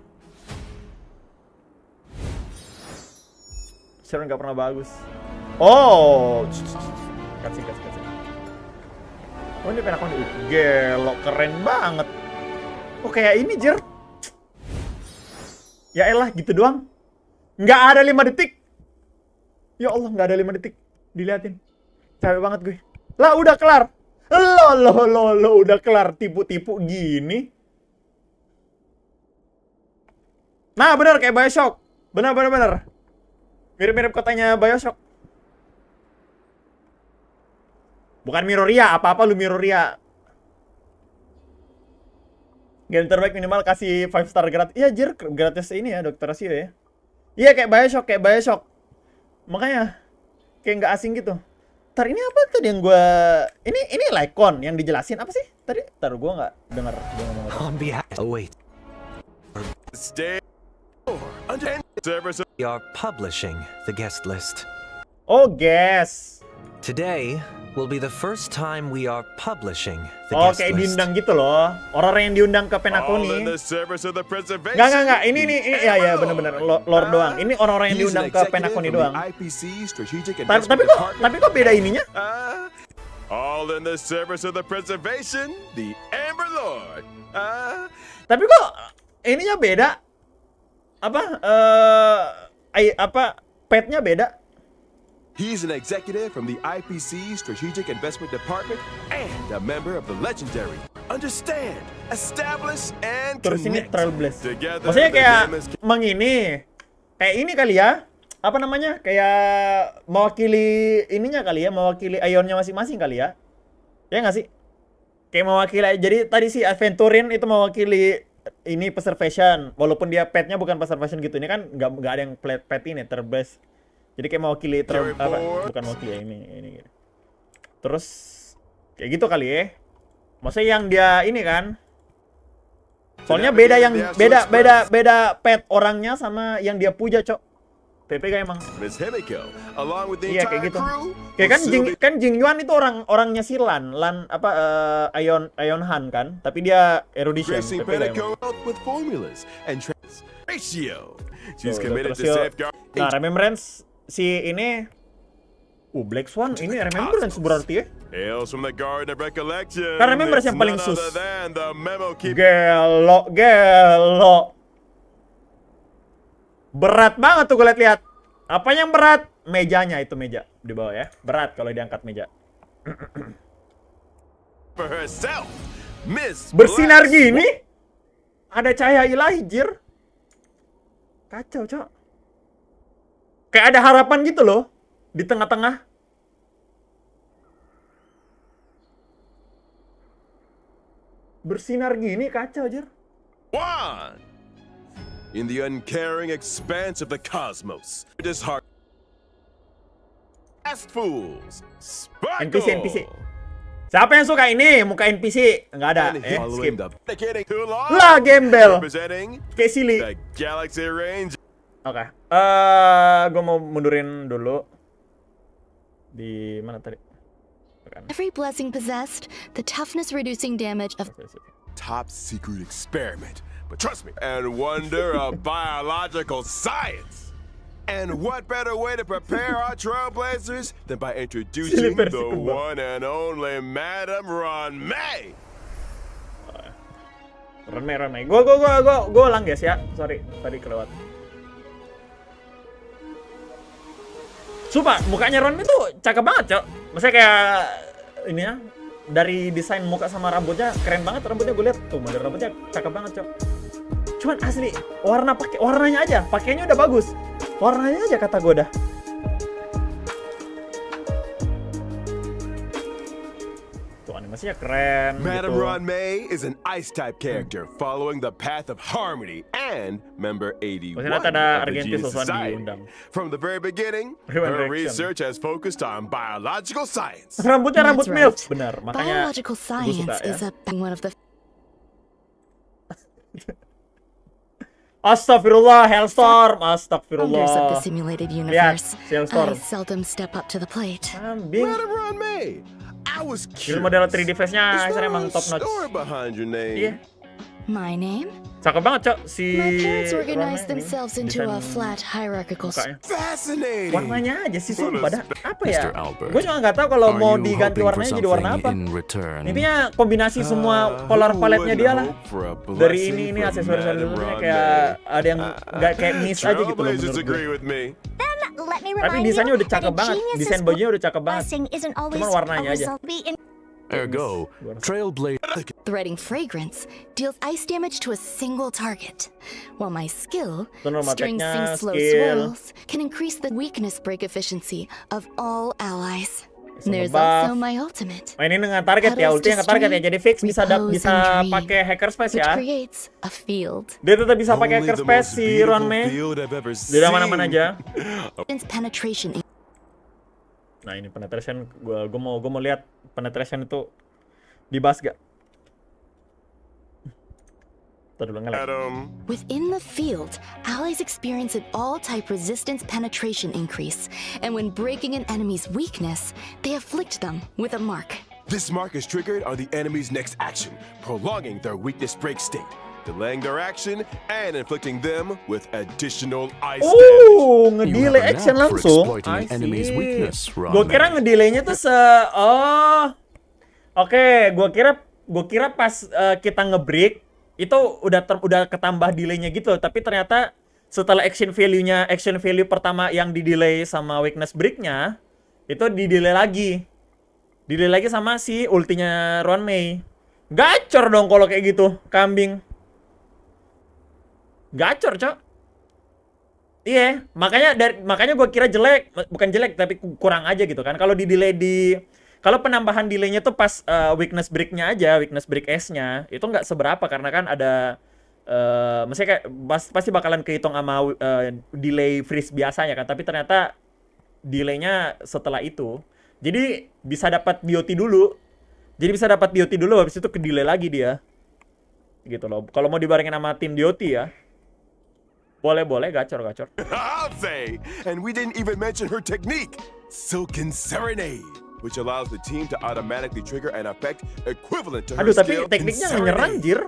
Sharon nggak pernah bagus. Oh, kasih. Oh, ini penakon gelo, keren banget. Oh, kayak ini, Jer. Ya elah, gitu doang. Nggak ada 5 detik. Ya Allah, nggak ada 5 detik. Diliatin. Capek banget gue. Lah, udah kelar. Lo, udah kelar. Tipu-tipu gini. Nah, bener kayak Bioshock. Bener. Mirip-mirip kotanya Bioshock. Bukan Miroria, apa-apa lu Miroria. Game terbaik minimal kasih 5 star gratis. Iya, Jir, gratis ini ya, Dr. Rasio ya. Iya, kayak Bioshock. Makanya kayak nggak asing gitu. Ntar ini apa tadi yang gua ini Lycon yang dijelasin apa sih? Tadi gua nggak dengar dia ngomong apa. On behalf, wait, Stay under service. we are publishing the guest list. Oh, guys. Today will be the first time we are publishing the Oh, guest kayak list. diundang gitu loh. Orang-orang yang diundang ke All Penacony. in the service of the preservation. Nggak. Ini ya bener-bener Lord doang. Ini orang-orang yang He's diundang an ke executive Penacony from the doang. IPC Strategic Tapi Investment kok Department. beda ininya? All in the service of the preservation, the Amber Lord. Tapi kok ininya beda? Petnya beda? He's an executive from the IPC Strategic Investment Department and a member of the legendary Understand, Establish, and Terus ini Connect. Trailblaze. Together, Maksudnya the kayak name is- kayak ini kali ya? Apa namanya? Kayak mewakili ininya kali ya, mewakili Ionnya masing-masing kali ya? Ya nggak sih? Kayak mewakili. Jadi tadi si Aventurin itu mewakili ini preservation, walaupun dia petnya bukan preservation gitu. Ini kan nggak ada yang pet ini Trailblaze. Jadi kayak mewakili bukan mewakili ya, ini. Terus kayak gitu kali ya. Maksudnya yang dia ini kan. Soalnya beda pet orangnya sama yang dia puja, Cok. PPK emang. Miss Himiko, along with the Iya entire kayak gitu. crew, Kayak will soon be- kan Jing Yuan itu orangnya si Lan Ion Han kan, tapi dia erudition. gracing PPK emang. Pentacle with formulas and ratio. She's Tuh, committed to Dr. Sio. safeguard. Nah, Remembrance si ini Black Swan ini Remembrance berarti ya. Hails from the Garden of Recollection. Karena Remembrance It's yang paling none sus. other than the memo keep. Gelo. Berat banget tuh gue lihat. Apa yang berat? Mejanya itu meja di bawah ya. Berat kalau diangkat meja. For herself, Miss Bersinar Black gini. Ada cahaya ilahi, Jir. Kacau, Cok. Kayak ada harapan gitu loh di tengah-tengah. Bersinar gini kacau, Jir. Swan. In the uncaring expanse of the cosmos, disheart. Fast fools. Sparkle. NPC. Siapa yang suka ini? Muka NPC? Enggak ada. And Skip. following the dedicating too long. Lah, gembel. Representing Kayak Silly. the Galaxy Range. Oke. Gue mau mundurin dulu. Di mana tadi? Bukan. Every blessing possessed, the toughness reducing damage of Top secret experiment. But trust me, and wonder of biological science. And what better way to prepare our trailblazers than by introducing Silly the versi one and only Madam RUAN MEI? Remeh. Gue ulang guys ya. Sorry, tadi kelewat. Sumpah, mukanya Ron itu cakep banget, Cok. Maksudnya kayak ini ya, dari desain muka sama rambutnya keren banget. Rambutnya gue lihat tuh, model rambutnya cakep banget, Cok. Cuman asli warnanya aja, pakainya udah bagus. Warnanya aja kata gue dah. Animasinya keren Madam gitu. RUAN MEI is an ice-type character following the path of harmony and member 81 Ternyata ada of the argenti Genius susuan Society. diundang. From the very beginning, Rewind her reaction. research has focused on biological science. Rambutnya That's rambut right. milf, benar. Makanya Biological gue science suka ya. is one of the Astagfirullah, Hellstorm, founders of the astagfirullah. simulated Lihat, universe. Hellstorm. I seldom step up to the plate. Kambing. Madam RUAN MEI, I was Film curious. model 3D face-nya Is saya there emang a top notch. story behind your name? Iya, My name? cakep banget, Cok. Si My parents Ron organized May ini. themselves into a Desain flat hierarchical mukanya. Fascinating. Warnanya aja sih sumpah dah. Apa ya? Mr. Albert, Gue juga nggak tahu kalau Are mau you diganti hoping for warnanya jadi warna apa. something in return? Intinya kombinasi semua color Who paletnya dia lah. wouldn't hope for a Dari blessing ini from aksesoris-aksesorisnya Madam kayak RUAN ada yang nggak kayak miss aja gitu loh Trailblazers menurut agree gue. with me. Then let me Tapi remind desainnya you udah cakep that a banget. genius's Desain bajunya udah cakep banget. blessing isn't always Cuman warnanya a aja. result be in Ergo, Trailblazer. Threading fragrance deals ice damage to a single target, while my skill, Itu normal string attack-nya, sing slow skill. swirls, can increase the weakness break efficiency of all allies. Sama There's buff. also my ultimate, Mainin dengan target ya, ulti yang ke target ya. Jadi fix bisa Repose and dream, pakai hacker space which ya. creates a field. Dia tetap bisa pakai Only hacker the space most si Ruan beautiful Mei. field I've ever Dia mana-mana seen. aja. Since penetration Nah ini penetration, gue mau lihat penetration itu dibahas gak? Tadi dulu nge-lag. Adam. within the field, allies experience an all-type resistance penetration increase, and when breaking an enemy's weakness, they afflict them with a mark. This mark is triggered on the enemy's next action, prolonging their weakness break state, delaying their action, and inflicting them with additional ice damage. You Ngedelay have a action knack for langsung. exploiting an enemy's weakness, Ron Gue kira May. ngedelaynya tuh Oke, gue kira pas kita nge-break itu udah ketambah delaynya gitu, tapi ternyata setelah action value pertama yang di-delay sama weakness breaknya itu di-delay lagi sama si ultinya Ruan Mei. Gacor dong kalau kayak gitu, kambing. Gacor, Cok. Iya, makanya gue kira bukan jelek tapi kurang aja gitu kan. Kalau penambahan delaynya tuh pas weakness break-nya aja, weakness break S-nya itu nggak seberapa karena kan ada maksudnya kayak pasti bakalan kehitung sama delay freeze biasanya kan, tapi ternyata delaynya setelah itu. Jadi bisa dapat BOT dulu. Habis itu ke delay lagi dia. Gitu loh. Kalau mau dibarengin sama tim DOT ya. Boleh, gacor. I'll say! And we didn't even mention her technique, Silken Serenade, which allows the team to automatically trigger an effect equivalent to her Aduh, tapi skill tekniknya in nyerang, Serenade. jir.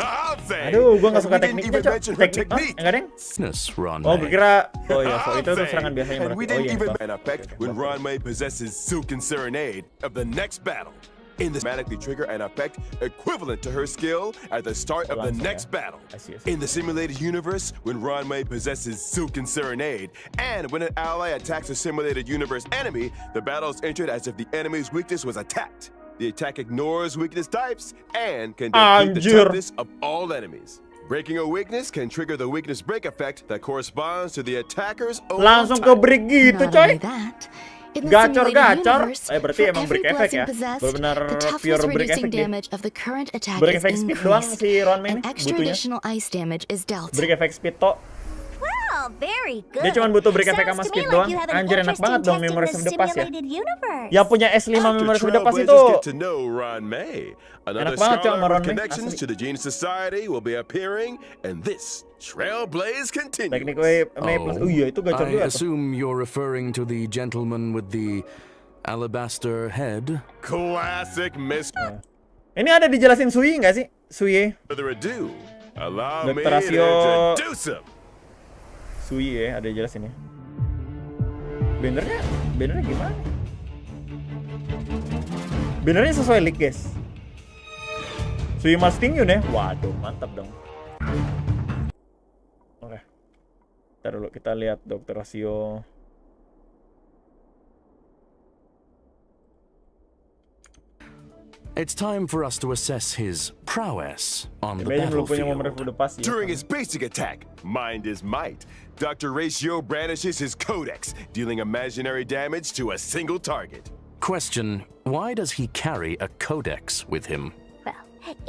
I'll say! Aduh, gua nggak And suka we didn't tekniknya, even Cok. mention her Teknik, enggak, Deng? Business, Ron Oh, gue May. kira itu I'll tuh say. serangan biasanya And we berarti. didn't even Buff. an effect when RUAN MEI possesses Silken Serenade of the next battle. In this automatically trigger an effect equivalent to her skill at the start of the Langsung next ya. battle. I see. In the simulated universe, when RUAN MEI possesses Silken Serenade, and when an ally attacks a simulated universe enemy, the battle is entered as if the enemy's weakness was attacked. The attack ignores weakness types and can defeat the Anjir. toughness of all enemies. Breaking a weakness can trigger the weakness break effect that corresponds to the attacker's own Langsung ke type. break gitu, Not coy. only that, in the Gacor. simulated universe, Berarti for emang every break effect blessing ya. possessed, Benar-benar the pure toughness break reducing effect dia. damage of the current attack Break is effect speed doang increased, si Ruan Mei and nih extra butuhnya. additional ice damage is dealt. Break effect speed to. Well, very good. Dia cuma butuh break effect Sounds sama to me speed like doang. you have an Anjir, enak interest banget in dong testing Memories the of the Past ya. simulated universe. Yang punya S5 After Memories of the Past Trailblazers itu get to know RUAN MEI, another Enak banget, Cok, sama scholar Ruan with Mei, connections asli. to the Genius Society will be appearing, and this Trailblaze continues. teknik Mei plus. Oh iya, itu gacor I juga tuh. assume you're referring to the gentleman with the alabaster head. Classic Mr. Ini ada dijelasin Sui nggak sih? Sui. Further ado, allow me Dr. to Rasio. introduce him. Sui ya, ada dijelasin ya. Bannernya gimana? Bannernya sesuai league, guys. Sui Mastingyun ya. Waduh, mantap dong. Oke. Ntar dulu kita lihat Dr. Rasio. It's time for us to assess his prowess on the Imagine belum punya Memories of battlefield. the Past ya. During his basic attack, Mind is Might, Dr. Ratio brandishes his Codex, dealing imaginary damage to a single target. question, why does he carry a codex with him? Well,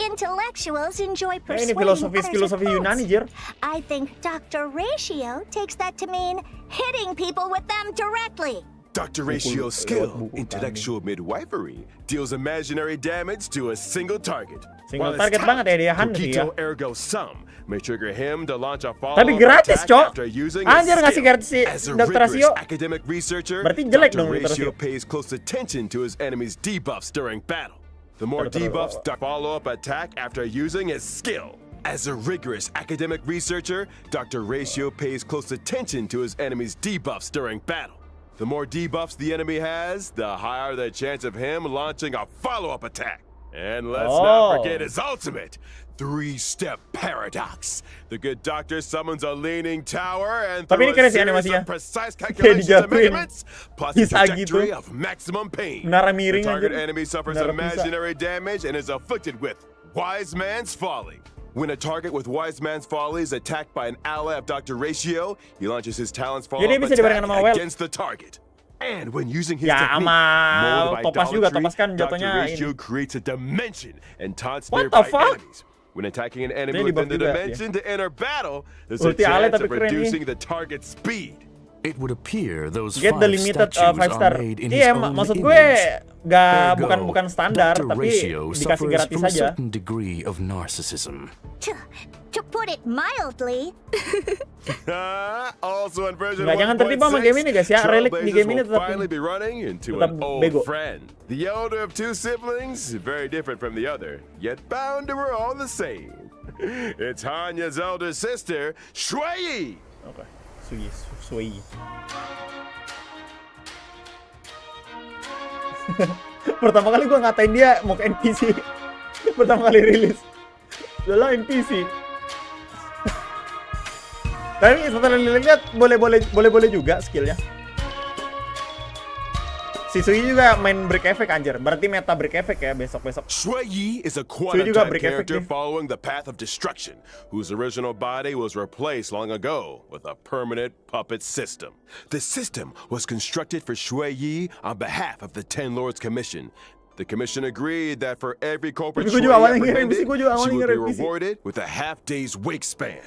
intellectuals enjoy Ini persuading filosofi others with Yunani, quotes. Jir. I think Dr. Ratio takes that to mean hitting people with them directly. Dr. Ratio's skill, intellectual midwifery, deals imaginary damage to a single target. Single While his target banget ya dia, talent, Hanri ya. Cogito ergo sum, may trigger him to launch a Tapi follow-up gratis, attack Cok. after using Anjir his ngasih skill. gratis si As a Dr. rigorous Ratio. academic researcher, Berarti jelek Dr. dong Dr. Ratio Ratio. pays close attention to his enemy's debuffs during battle. The more debuffs the follow-up attack after using his skill. As a rigorous academic researcher, Dr. Ratio pays close attention to his enemy's debuffs during battle. The more debuffs the enemy has, the higher the chance of him launching a follow-up attack. And let's not forget his ultimate, 3-step paradox. The good doctor summons a leaning tower and Tapi ini through a keren sih series animasinya. of precise Kayak calculations and dijatuhin. measurements, plots a Bisa trajectory gitu. of maximum pain. Menara The miring target aja. enemy suffers Menara bisa. imaginary damage and is afflicted with Wise Man's Folly. When a target with Wise Man's Folly is attacked by an ally of Dr. Ratio, he launches his talent's Jadi follow-up bisa attack dibarengin sama Well. against the target. And when using his Ya, technique, sama molded by Topas juga, idolatry, Topas kan Dr. jatuhnya Ratio ini. creates a dimension and taunts What nearby the fuck? enemies. When attacking an enemy Dia within the di buff juga, dimension to enter battle, there's a Ulti Ale chance tapi of keren nih. reducing the target's speed. It would appear those Get 5 the limited statues 5 star. are made in Iya, his own maksud gue image. gak Ergo, bukan standar, Dr. tapi Ratio dikasih suffers gratis from a aja. certain degree of narcissism. To put it mildly, Also in version Nggak, jangan tertipu sama game ini, guys, ya. Relic di game ini will tetap finally ini. be running into Tetap an old bego. friend. The elder of two siblings, very different from the other, yet bound to her all the same. It's Hanya's elder sister, Shui. Oke, Sui. Pertama kali gue ngatain dia mau ke NPC. Pertama kali rilis. Udah NPC. Tapi setelah lihat boleh juga skillnya. Si Sui juga main break effect anjir. Berarti meta break effect ya besok-besok. Shui Yi is a juga quantum-type break effect character nih. following the path of destruction, whose original body was replaced long ago with a permanent puppet system. The system was constructed for Shui Yi on behalf of the Ten Lords Commission. The commission agreed that for every culprit Tapi Shui gua juga awalnya apprehended, ngira NPC, gua juga she awalnya would ngira be NPC. rewarded with a half-day's wake span.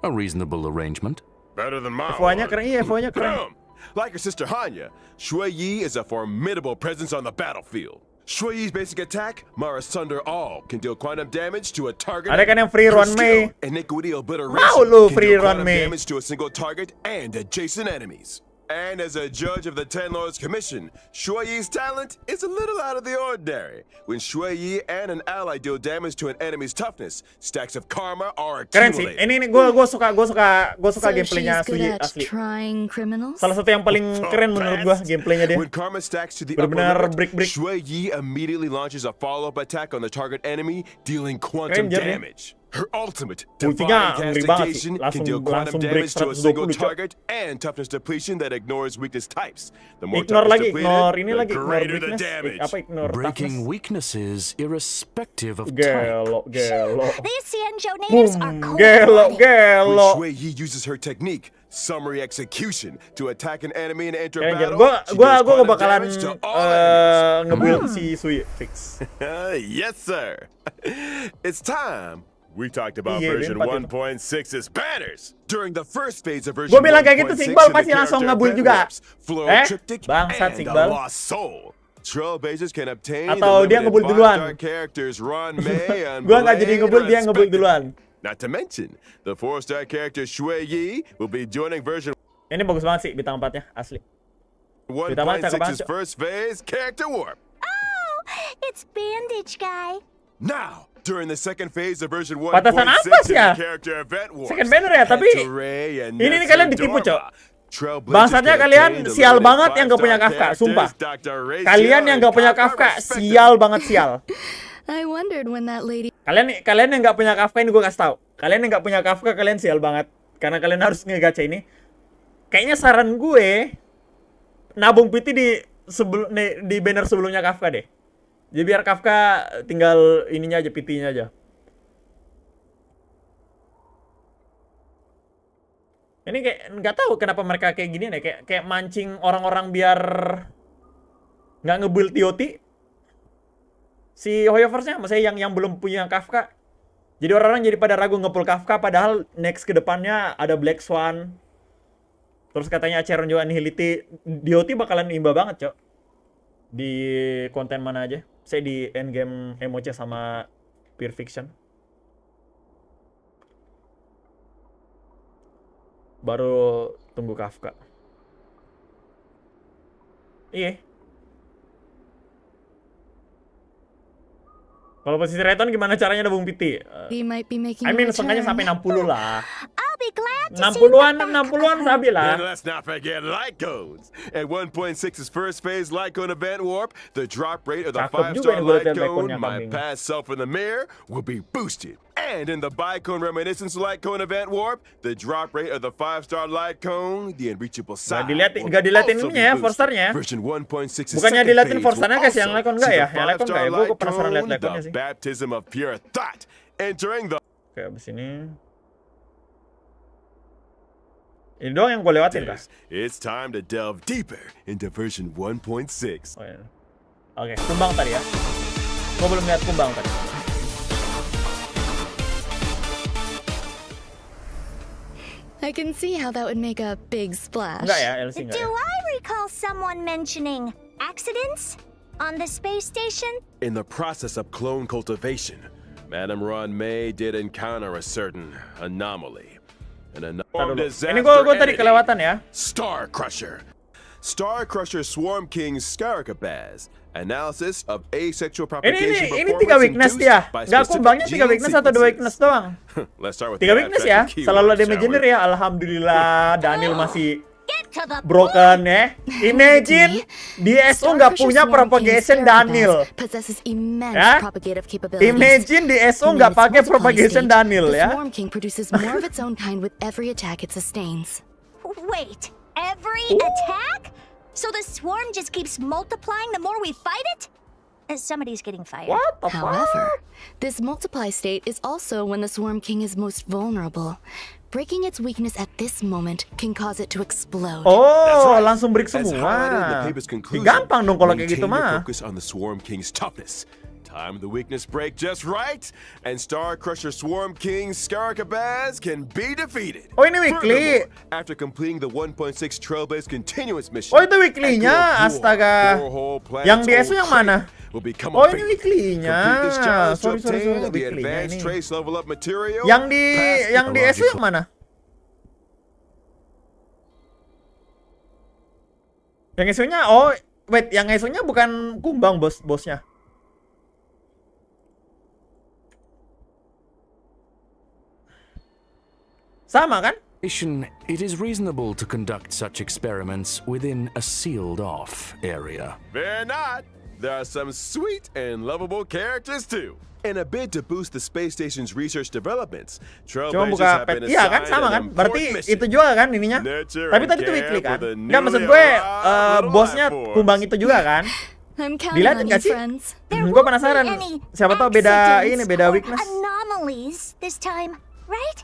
A reasonable arrangement. Better than my FOA-nya one. keren, iya FOA-nya keren. Boom! Like her sister Hanya, Shui Yi is a formidable presence on the battlefield. Shui Yi's basic attack, Mara Sunder All, can deal quantum damage to a target. Ada kan yang free Her RUAN MEI. skill, Iniquity Obliteration, Mau lu can free deal RUAN quantum MEI. damage to a single target and adjacent enemies. And as a judge of the Ten Lords Commission, Shui Yi's talent is a little out of the ordinary. When Shui Yi and an ally deal damage to an enemy's toughness, stacks of karma are Keren sih. accumulated. Ini gue suka So gameplaynya she's good Sui at asli. trying criminals? Salah satu yang paling keren menurut gue gameplaynya dia. When karma stacks to the Benar-benar upper limit, break. Shui Yi immediately launches a follow-up attack on the target enemy, dealing quantum Keren, Jer, damage. Her ultimate, Ultinya Divine ngeri banget sih. Castigation, can deal quantum Langsung break damage to a single 120, Cok. target and toughness depletion that ignores weakness types. The more Ignore toughness lagi, ignore depleted, ini the lagi, ignore greater the weakness. damage. Apa ignore Breaking toughness? weaknesses irrespective of type. Gelo. these Xianzhou natives are Boom, cold-blooded. When gelo. Shui Yi uses her technique, Summary Execution, to attack an enemy and enter Keren, battle, she Gua deals quantum bakalan damage to all enemies. nge-build si Sui fix. Yes, sir. It's time. We talked about Iya, version dia 1.6's banners. During the first phase of version Gua bilang kayak gitu, 1.6, Sigbal in the pasti langsung character nge-build event juga. warps, Flow Triptych, Bangsat, and Sigbal. the Lost Soul. Trailblazers can obtain Atau the dia limited nge-build duluan. 5-star characters RUAN MEI and Gua nggak jadi Blade nge-build, dia nge-build respectively. duluan. Not to mention, the 4-star character Shui Yi will be joining version Ini bagus banget sih bintang 4-nya, asli. Bintang 4 cakep banget. 1.6's first phase character warp. Oh, it's Bandage Guy. Now, during the second phase of version 1.6 Batasan apa sih ya? in the character event warps, Second banner ya, tapi ini nih kalian ditipu, Cok. Bangsatnya kalian sial banget yang gak punya Kafka, sumpah. Kalian yang gak punya Kafka, sial banget sial. I wondered when that lady... Kalian yang gak punya Kafka ini gue kasih tau. Kalian yang gak punya Kafka, kalian sial banget. Karena kalian harus ngegacha ini. Kayaknya saran gue nabung PT di banner sebelumnya Kafka deh. Jadi biar Kafka tinggal ininya aja, PT-nya aja. Ini kayak nggak tahu kenapa mereka kayak gini nih, kayak mancing orang-orang biar nggak nge-build TOT. Si Hoyoverse-nya maksudnya yang belum punya Kafka. Jadi orang-orang jadi pada ragu nge-pull Kafka, padahal next ke depannya ada Black Swan. Terus katanya Acheron juga Nihility. DOT bakalan imba banget, Cok. Di konten mana aja. Saya di endgame Emoce sama Pure Fiction. Baru tunggu Kafka. Iya. Kalau posisi Reton gimana caranya Bung Piti? We might be making I mean, a setengahnya return. sampai 60 lah. I'll be glad to see 60-an sabi lah. And let's not forget light cones. At 1.6's first phase light cone event warp, the drop rate of the Cakep 5-star juga yang gua light liat light cone, cone-nya my kambing. past self in the mirror, will be boosted. And in the bi-cone reminiscence light cone event warp, the drop rate of the 5-star light cone, the unreachable side, Nggak diliatin will ininya ya, be boosted. Forsternya. Version 1.6's Bukannya second diliatin phase Forsternya will guys, yang also Lycon nggak see ya? the Yang Lycon nggak ya? 5-star Gue light penasaran liat cone, Lyconnya the sih. baptism of pure thought, entering the Oke, abis ini. Ini doang yang gue lewatin kah? It's time to delve deeper into version 1.6. Oh, iya. Oke, kumbang tadi ya. Gue belum lihat kumbang tadi. I can see how that would make a big splash. Enggak ya, LC enggak Do ya? I recall someone mentioning accidents on the space station? In the process of clone cultivation, Madame RUAN MEI did encounter a certain anomaly. An Ntar enormous dulu. disaster Ini gue tadi entity, kelewatan ya. Star Crusher. Star Crusher Swarm King Scaricabaz. Analysis of asexual propagation Ini 3 weakness dia. Nggak kumbangnya 3 weakness atau 2 weakness doang? Let's start with 3 weakness ya. Selalu ada Imaginer ya. Alhamdulillah Daniel masih Get to the broken ya. Imagine di SO nggak punya propagation Daniel. Possesses immense Ya? propagative capabilities. Imagine di SO When in nggak its pakai multiplying propagation state, Daniel the ya. Swarm King produces more of its own kind with every attack it sustains. Wait, every attack? So the swarm just keeps multiplying the more we fight it? Somebody's getting fired. What the fuck? However, this multiply state is also when the Swarm King is most vulnerable. Breaking its weakness at this moment can cause it to explode. Oh, langsung break As highlighted in the semua. paper's conclusion, Gampang dong kalau kayak gitu maintain mah. your focus on the Swarm King's toughness. Time the weakness break just right, and Star Crusher Swarm King Scaricabaz can be defeated. Oh, ini weekly. Furthermore, after completing the 1.6 Trailblaze continuous mission, Oh, itu weekly-nya, Echo of astaga. Huohuo Planet's Yang di SO old yang mana? crate will become Oh, a ini fate. weekly-nya. Complete this challenge to Sorry, obtain the weekly-nya advanced ini. trace level up material. Yang di past SO yang mana? Yang SO-nya, oh, wait, yang SO-nya bukan kumbang bosnya. Sama kan? It is reasonable to conduct such experiments within a sealed-off area. Fear not. There are some sweet and lovable characters too. In a bid to boost the space station's research developments, Cuma Trailblazers buka have been pet. Iya kan, assigned sama an kan? Berarti important mission. itu juga kan ininya. Nurture Tapi and tadi itu care weekly kan? for the Enggak, maksud newly gue arrived little bosnya life forms. kumbang itu juga kan? I'm counting Dilihatin on you, nggak sih? friends. Gue penasaran. Siapa tahu beda ini, beda or weakness. anomalies this time, right?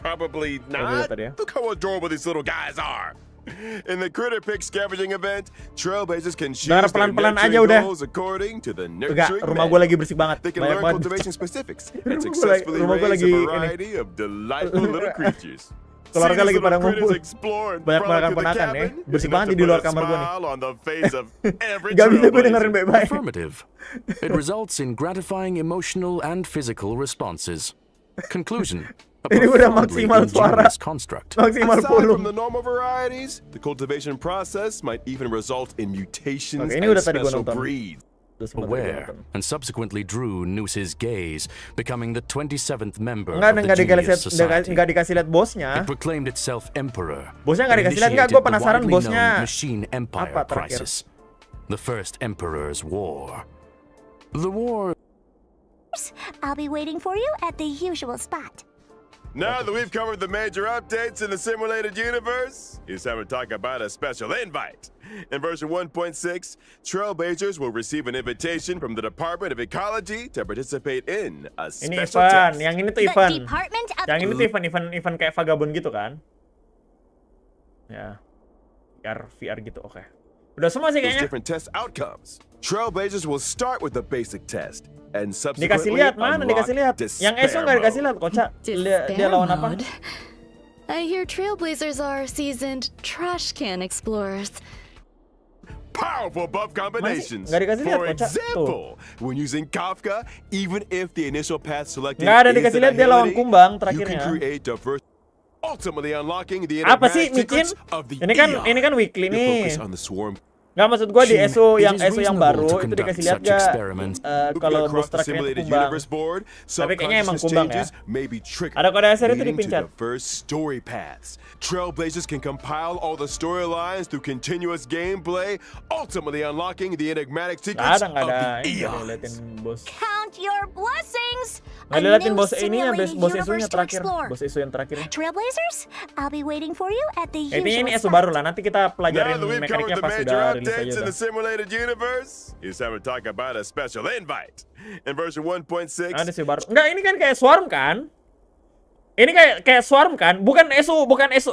Probably lihat not. tadi ya. Look how adorable these little guys are. In the Critter Pick scavenging event, Trailblazers can choose Dengar their pelan-pelan nurturing aja udah. goals according to the Enggak, nurturing rumah man. gue lagi bersih banget. They can Banyak learn banget. cultivation specifics and Rumah successfully gua raise lagi a ini. variety of delightful little creatures. Keluarga See lagi these pada little critters ngumpul. explore and Banyak frolic through the ponakan-ponakan ya. cabin, Bersih enough banget to di put luar a kamar gue nih. smile on the face of every Gak bisa gue Trailblazer. dengerin baik-baik. Affirmative. It results in gratifying emotional and physical responses. Conclusion. A Ini udah profoundly maksimal suara. ingenious construct. Maksimal Aside from volume. the normal varieties, the cultivation process might even result in mutations Oke, ini and udah tadi gua special nonton. breeds. Udah sempat tadi gua Aware, nonton. and subsequently drew Noose's gaze, becoming the 27th member Enggak, of the enggak dikasih Genius lihat, Society. enggak dikasih lihat bosnya. It proclaimed itself emperor. Bosnya nggak and dikasih lihat, enggak, initiated gue penasaran the widely bosnya known Machine Empire apa terakhir. crisis. The First Emperor's War. The war I'll be waiting for you at the usual spot. Now that we've covered the major updates in the simulated universe, it's time to talk about a special invite. In version 1.6, Trailblazers will receive an invitation from the Department of Ecology to participate in a Ini special event, test. yang ini tuh The event. Department of Yang ini tuh event kayak vagabond gitu kan? Ya. VR gitu, oke. Udah semua sih those kayaknya. different test outcomes. Trailblazers will start with the basic test and Dikasih subsequently lihat, mana dikasih lihat? Yang ESO nggak dikasih lihat, Kocak. Dia lawan apa? Mode. I hear Trailblazers are seasoned trash can explorers. Powerful buff combinations. Nggak dikasih lihat, For Kocak. example, when using Kafka, even if the initial path selected Nggak ada is dikasih the lihat, dia lawan nihility, Kumbang you terakhirnya. can create diverse, ultimately unlocking the Apa sih, enigmatic Micin? secrets of the Ini kan weekly You nih. focus on the swarm. Nggak, maksud gue di Shin, ESO it yang is ESO yang reasonable baru to itu conduct dikasih lihat such gak experiments. kalau Across bos the terakhirnya itu simulated Kumbang. universe board, Tapi kayaknya emang subconscious Kumbang ya. changes may be triggered, Ada kode SR itu leading to dipencet. diverse story paths. Trailblazers can compile all the storylines through continuous gameplay, ultimately unlocking the enigmatic secrets Nggak of ada. the Ini nggak eons. diliatin bos. Count your blessings! Nggak A diliatin new bos ininya, simulated bos universe ESO-nya to terakhir. explore. Bos ESO yang terakhirnya. Trailblazers, I'll be waiting for you at the Intinya ini usual ESO spot. baru lah. Nanti kita Now pelajarin that we've mekaniknya covered the pas major udah rilis updates aja in the udah. simulated universe, it's time to talk about a special invite. In version 1.6, Ada sih baru. Enggak, ini kan kayak swarm kan? Ini kayak swarm kan? Bukan ESO, bukan ESO.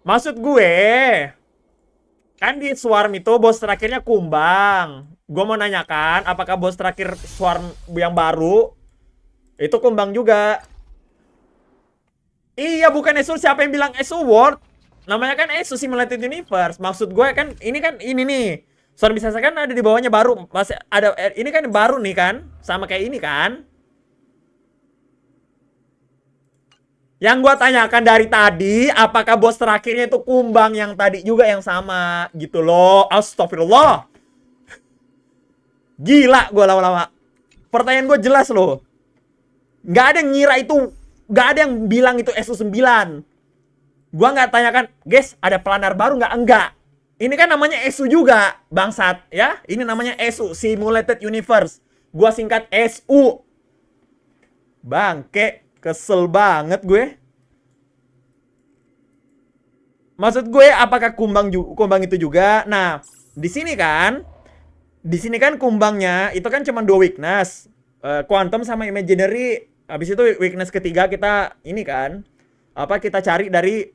Maksud gue, kan di swarm itu bos terakhirnya Kumbang. Gue mau nanyakan, apakah bos terakhir swarm yang baru itu Kumbang juga? Iya, bukan ESO. Siapa yang bilang ESO World? Namanya kan ESO Simulated Universe. Maksud gue kan ini nih. Swarm bisa kan ada di bawahnya baru. Masih ada ini kan baru nih kan? Sama kayak ini kan? Yang gua tanyakan dari tadi, apakah bos terakhirnya itu Kumbang yang tadi juga yang sama gitu loh. Astagfirullah. Gila gua lama-lama. Pertanyaan gua jelas loh. Nggak ada yang ngira itu, nggak ada yang bilang itu SU9. Gua nggak tanyakan, guys, ada planar baru nggak? Enggak. Ini kan namanya SU juga, bangsat ya. Ini namanya SU, Simulated Universe. Gua singkat SU. Bangke. Kesel banget gue. Maksud gue apakah Kumbang itu juga? Nah, di sini kan Kumbangnya itu kan cuma 2 weakness. Quantum sama imaginary. Habis itu weakness ketiga kita ini kan kita cari dari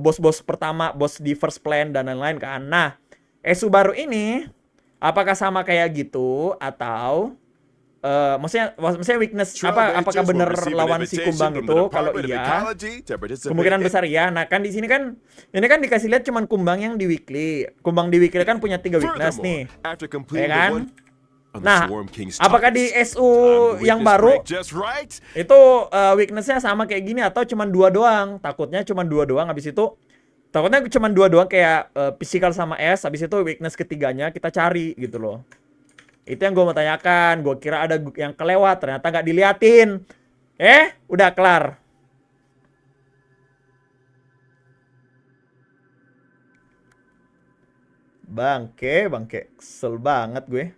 bos-bos pertama, bos di first plan dan lain-lain kan. Nah, SU baru ini apakah sama kayak gitu atau maksudnya weakness apakah bener lawan si Kumbang itu? Kalau iya, kemungkinan besar iya. Nah kan di sini kan ini kan dikasih lihat cuman Kumbang yang di weekly. Kumbang di weekly kan punya 3 weakness nih, ya kan? Nah, apakah di SU yang baru itu weaknessnya sama kayak gini atau cuman 2 doang? Takutnya cuman 2 doang. Habis itu takutnya cuman 2 doang kayak physical sama S. Habis itu weakness ketiganya kita cari gitu loh. Itu yang gue mau tanyakan. Gue kira ada yang kelewat, ternyata gak diliatin. Udah kelar. Bangke. Kesel banget gue.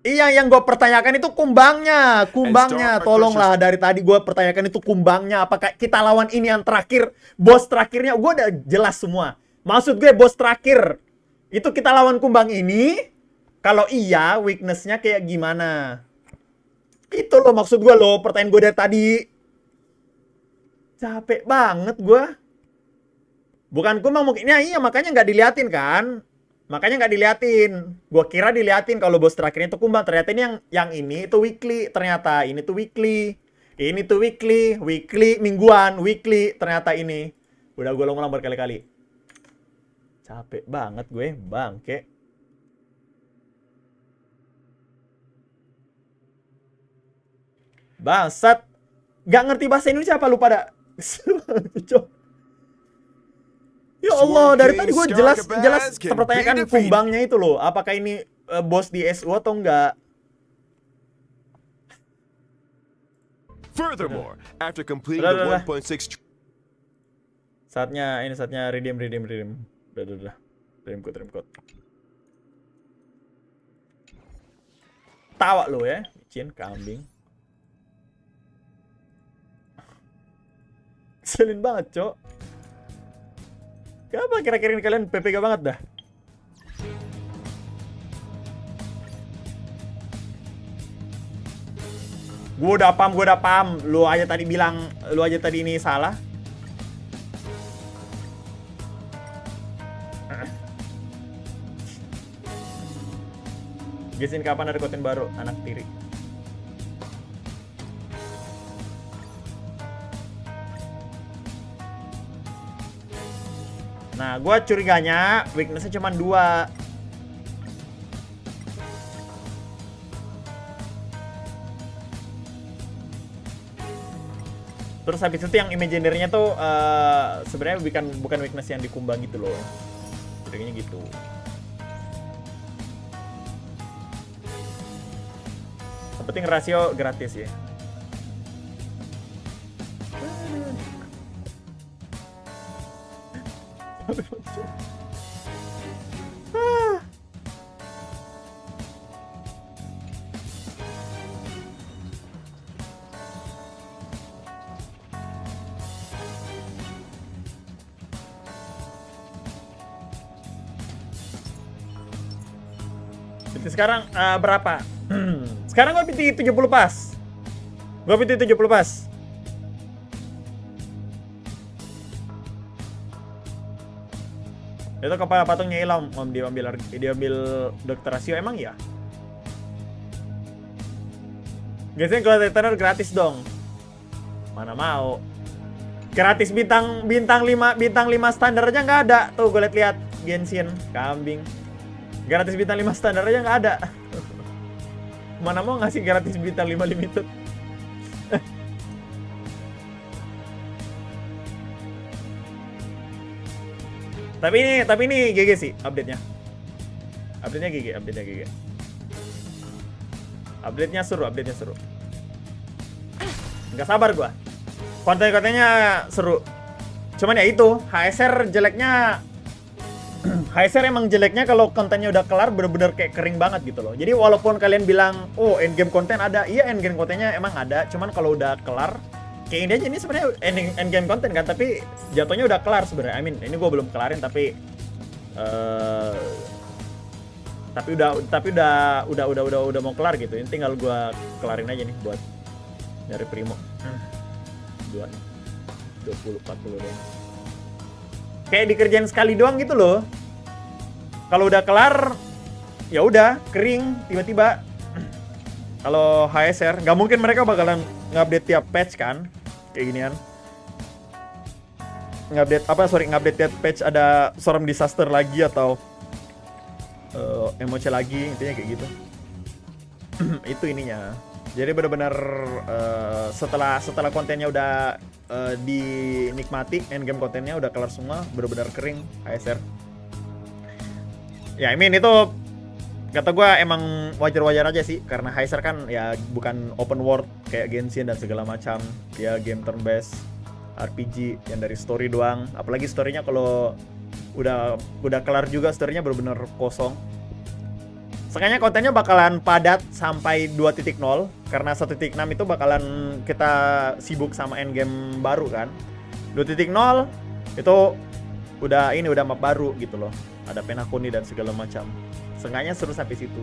Iya, yang gue pertanyakan itu Kumbangnya. Tolonglah, dari tadi gue pertanyakan itu Kumbangnya. Apakah kita lawan ini yang terakhir, bos terakhirnya? Gue udah jelas semua. Maksud gue bos terakhir itu kita lawan Kumbang ini. Kalau iya, weaknessnya kayak gimana? Itu loh maksud gue loh, pertanyaan gue dari tadi. Capek banget gue. Bukan Kumbang mungkin. Ya, iya, makanya nggak diliatin kan? Makanya nggak diliatin. Gue kira diliatin kalau bos terakhirnya itu Kumbang. Ternyata ini yang ini itu weekly. Ternyata ini tuh weekly. Ini tuh weekly, mingguan, weekly. Ternyata ini. Udah gue ulang berkali-kali. Capek banget gue, bangke. Bangsat. Gak ngerti bahasa Indonesia apa lu pada? Ya Allah, dari tadi gue jelas pertanyakan Kumbangnya itu loh. Apakah ini bos di SU atau enggak? Furthermore, after completing the 1.6 saatnya redeem. Udah. Redeem code. Tawa lo ya, Cin kambing. Keselin banget, Cok. Kenapa kira-kira ini kalian PPK banget dah? Gue udah paham. Lu aja tadi ini salah. Gesin kapan ada konten baru anak tiri. Nah, gue curiganya weakness-nya cuma 2. Terus habis itu yang imaginernya tuh sebenarnya bukan weakness yang dikumbang gitu loh. Curiganya gitu. Yang penting rasio gratis ya. Jadi sekarang berapa? Sekarang gue PT 70 pas. Gue PT 70 pas. Itu kepala patungnya hilang, om diambil dokter rasio emang ya? Biasanya kalau trainer gratis dong. Mana mau? Gratis bintang 5 standar aja nggak ada. Tuh gue lihat Genshin kambing. Gratis bintang 5 standar aja nggak ada. Mana mau ngasih gratis bintang 5 limited? Tapi ini GG sih update-nya. Update-nya GG. Update-nya seru. Nggak sabar gua. Konten-kontennya seru. Cuman ya itu, HSR jeleknya HSR emang jeleknya kalau kontennya udah kelar bener-bener kayak kering banget gitu loh. Jadi walaupun kalian bilang, "Oh, endgame konten ada." Iya, endgame kontennya emang ada, cuman kalau udah kelar kayak ini aja, ini sebenarnya endgame konten kan, tapi jatuhnya udah kelar sebenarnya. I mean, ini gue belum kelarin tapi udah mau kelar gitu. Ini tinggal gue kelarin aja nih buat dari Primo. 20-40 deh. Kayak dikerjain sekali doang gitu loh. Kalau udah kelar ya udah kering tiba-tiba. Kalau HSR nggak mungkin mereka bakalan ngupdate tiap patch kan. Kayak ginian. Ngupdate tiap patch ada storm disaster lagi atau emoce lagi, intinya kayak gitu. Itu ininya. Jadi benar-benar setelah kontennya udah dinikmati, endgame kontennya udah kelar semua, benar-benar kering HSR. Ya, I mean itu kata gue emang wajar-wajar aja sih, karena HSR kan ya bukan open world kayak Genshin dan segala macam. Ya game turn based RPG yang dari story doang. Apalagi story-nya kalau udah kelar juga story-nya benar-benar kosong. Sekayaknya kontennya bakalan padat sampai 2.0 karena 1.6 itu bakalan kita sibuk sama endgame baru kan. 2.0 itu udah map baru gitu loh. Ada penakuni dan segala macam. Seenggaknya seru sampai situ.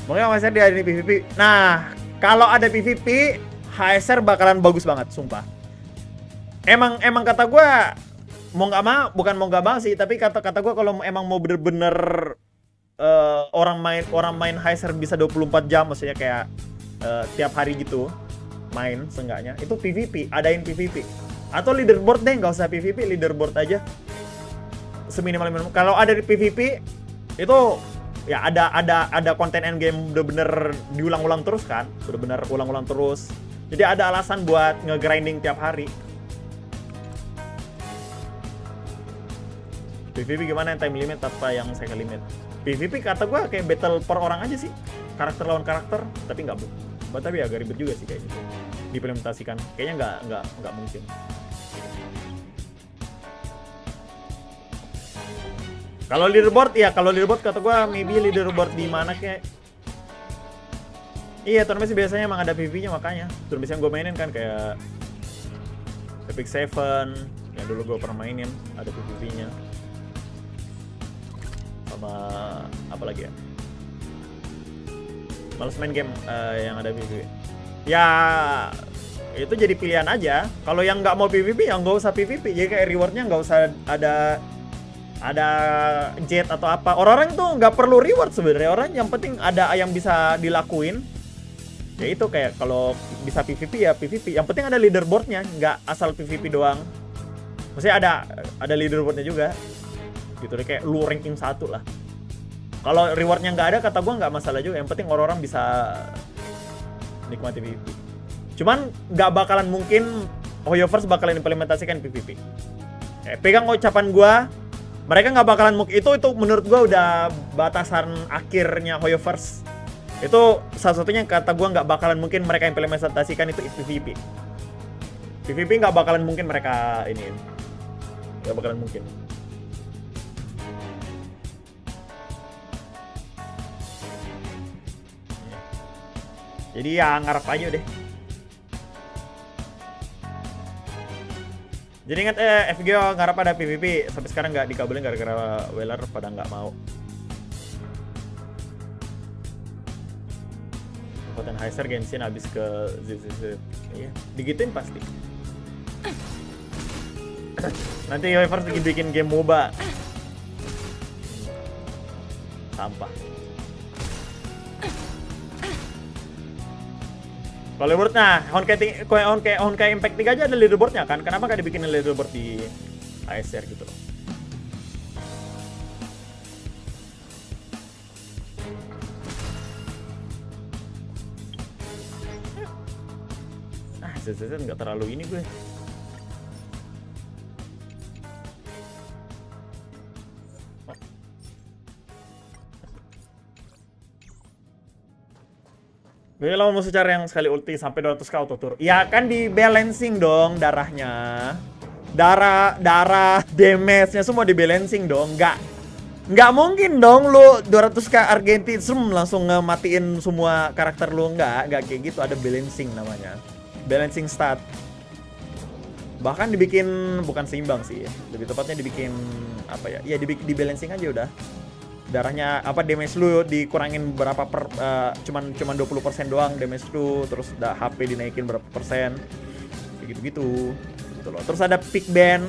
Mungkin HSR dia ada di PvP. Nah, kalau ada PvP, HSR bakalan bagus banget, sumpah. Emang kata gue mau nggak mau sih, tapi kata gue kalau emang mau bener-bener orang main HSR bisa 24 jam, maksudnya kayak tiap hari gitu main seenggaknya, itu PvP, adain PvP atau leaderboard deh, nggak usah PvP, leaderboard aja seminimal. Kalau ada di PvP itu ya ada konten endgame bener-bener diulang-ulang terus kan, bener-bener ulang-ulang terus, jadi ada alasan buat nge-grinding tiap hari. PvP gimana yang time limit apa yang cycle limit? PvP kata gue kayak battle per orang aja sih, karakter lawan karakter, tapi tapi agak ribet juga sih kayaknya diimplementasikan. Kayaknya nggak mungkin. Kalau leaderboard kata gue maybe leaderboard di mana kayak. Iya, tournament sih biasanya emang ada PvP-nya, makanya tournament yang gue mainin kan kayak Epic 7 yang dulu gue pernah mainin, ada PvP-nya. Sama apa lagi ya? Males main game yang ada PvP. Ya itu jadi pilihan aja. Kalau yang nggak mau PvP ya nggak usah PvP. Jadi kayak rewardnya nggak usah ada jet atau apa. Orang-orang tuh nggak perlu reward sebenarnya. Orang yang penting ada yang bisa dilakuin. Ya itu kayak kalau bisa PvP ya PvP. Yang penting ada leaderboardnya, nggak asal PvP doang. Maksudnya ada leaderboardnya juga. Gitu deh, kayak lu ranking 1 lah. Kalau rewardnya nggak ada, kata gue nggak masalah juga. Yang penting orang-orang bisa nikmati PvP. Cuman nggak bakalan mungkin Hoyoverse bakalan implementasikan PvP. Pegang ucapan gue. Mereka nggak bakalan itu menurut gua udah batasan akhirnya Hoyoverse. Itu salah satunya kata gua nggak bakalan mungkin mereka implementasikan itu PvP. PvP nggak bakalan mungkin mereka ini. Nggak bakalan mungkin. Jadi ya ngarep aja deh. Jadi ingat FGO ngarep ada PvP, sampai sekarang nggak dikabulin gara-gara Weller pada nggak mau. Potenheiser Genshin habis ke ZZZ. Iya, digituin pasti. Nanti Hoyoverse bikin game MOBA. Sampah. Kalau leaderboard, nah Honkai Impact 3 aja ada leaderboardnya kan? Kenapa gak dibikin leaderboard di ASR gitu loh? ZZZ nggak terlalu ini gue. Gue lama musuh cara yang sekali ulti sampai 200k auto tur. Ya kan di balancing dong darahnya. Darah damage-nya semua di balancing dong. Nggak mungkin dong lu 200k argenti langsung ngematiin semua karakter lu. Nggak kayak gitu, ada balancing namanya. Balancing stat. Bahkan dibikin bukan seimbang sih, lebih tepatnya dibikin apa ya? Ya di balancing aja udah. Darahnya apa, damage lu dikurangin berapa cuman 20% doang damage lu, terus HP dinaikin berapa persen. Kayak gitu loh. Terus ada pick ban.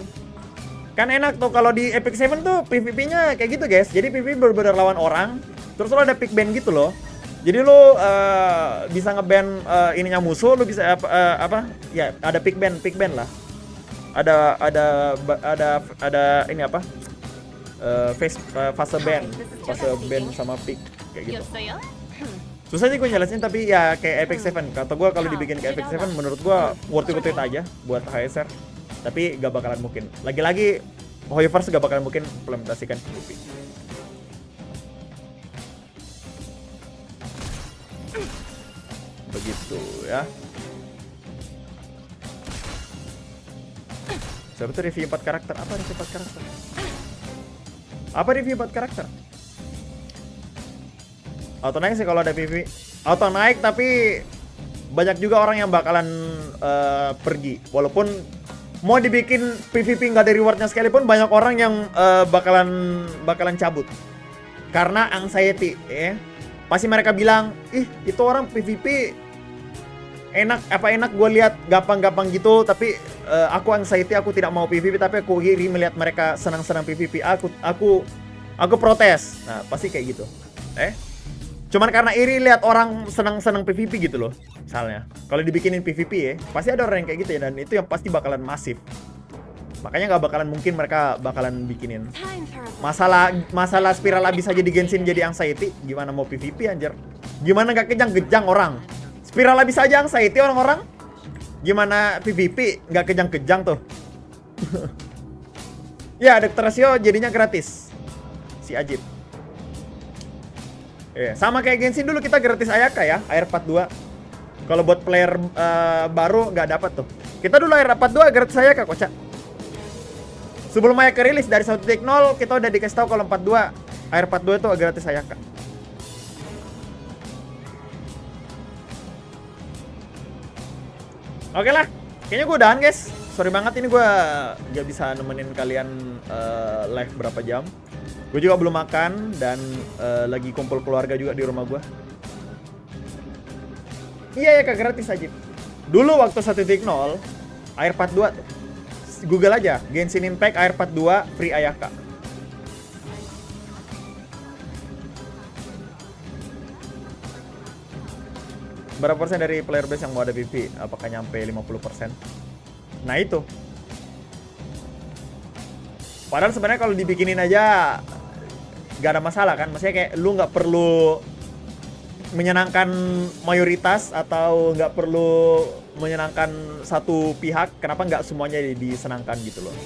Kan enak tuh kalau di Epic 7 tuh PvP-nya kayak gitu, guys. Jadi PvP bener-bener lawan orang, terus lo ada pick ban gitu loh. Jadi lu bisa ngeban ininya musuh, lu bisa ya ada pick ban lah. Ada ini apa? Fase ban sama pick kayak gitu. Susah sih gue jelasin, tapi ya kayak Epic 7. Kata gue kalau dibikin kayak Epic 7 menurut gue worth it aja buat HSR. Tapi gak bakalan mungkin. Lagi-lagi Hoyoverse gak bakalan mungkin implementasikan PvP. Begitu ya. Siapa tuh review 4 karakter? Apa review 4 karakter? Apa review 4 karakter? Auto naik sih kalau ada PvP. Auto naik, tapi banyak juga orang yang bakalan pergi. Walaupun mau dibikin PvP nggak ada rewardnya sekalipun, banyak orang yang bakalan cabut. Karena anxiety ya. Pasti mereka bilang, ih itu orang PvP enak gue lihat gampang-gampang gitu, tapi aku anxiety, aku tidak mau PvP, tapi aku iri melihat mereka senang-senang PvP, aku protes. Nah pasti kayak gitu. Cuman karena iri lihat orang senang-senang PvP gitu loh. Misalnya kalau dibikinin PvP ya, pasti ada orang yang kayak gitu ya, dan itu yang pasti bakalan masif. Makanya nggak bakalan mungkin mereka bakalan bikinin. Masalah spiral abis aja di Genshin jadi anxiety, gimana mau PvP anjir? Gimana nggak kejang-kejang orang? Spiral abis aja anxiety orang-orang, gimana PvP nggak kejang-kejang tuh? Ya, Dr. Rasio jadinya gratis si Ajit. Sama kayak Genshin dulu kita gratis Ayaka ya, Air 42. Kalau buat player baru nggak dapat tuh. Kita dulu Air 42 gratis Ayaka, kocak. Sebelum Ayaka rilis dari 1.0 kita udah dikasih tahu kalau 42 Air 42 itu gratis Ayaka. Oke lah, kayaknya gue udahan guys. Sorry banget ini gue gak bisa nemenin kalian live berapa jam. Gue juga belum makan dan lagi kumpul keluarga juga di rumah gue. Iya ya kak, gratis aja. Dulu waktu 1.0 Air 42 tuh, Google aja Genshin Impact Air 42 free Ayaka. Berapa persen dari player base yang mau ada PP? Apakah nyampe 50%? Nah itu. Padahal sebenarnya kalau dibikinin aja gak ada masalah kan. Maksudnya kayak lu nggak perlu menyenangkan mayoritas atau nggak perlu menyenangkan satu pihak. Kenapa nggak semuanya disenangkan gitu loh.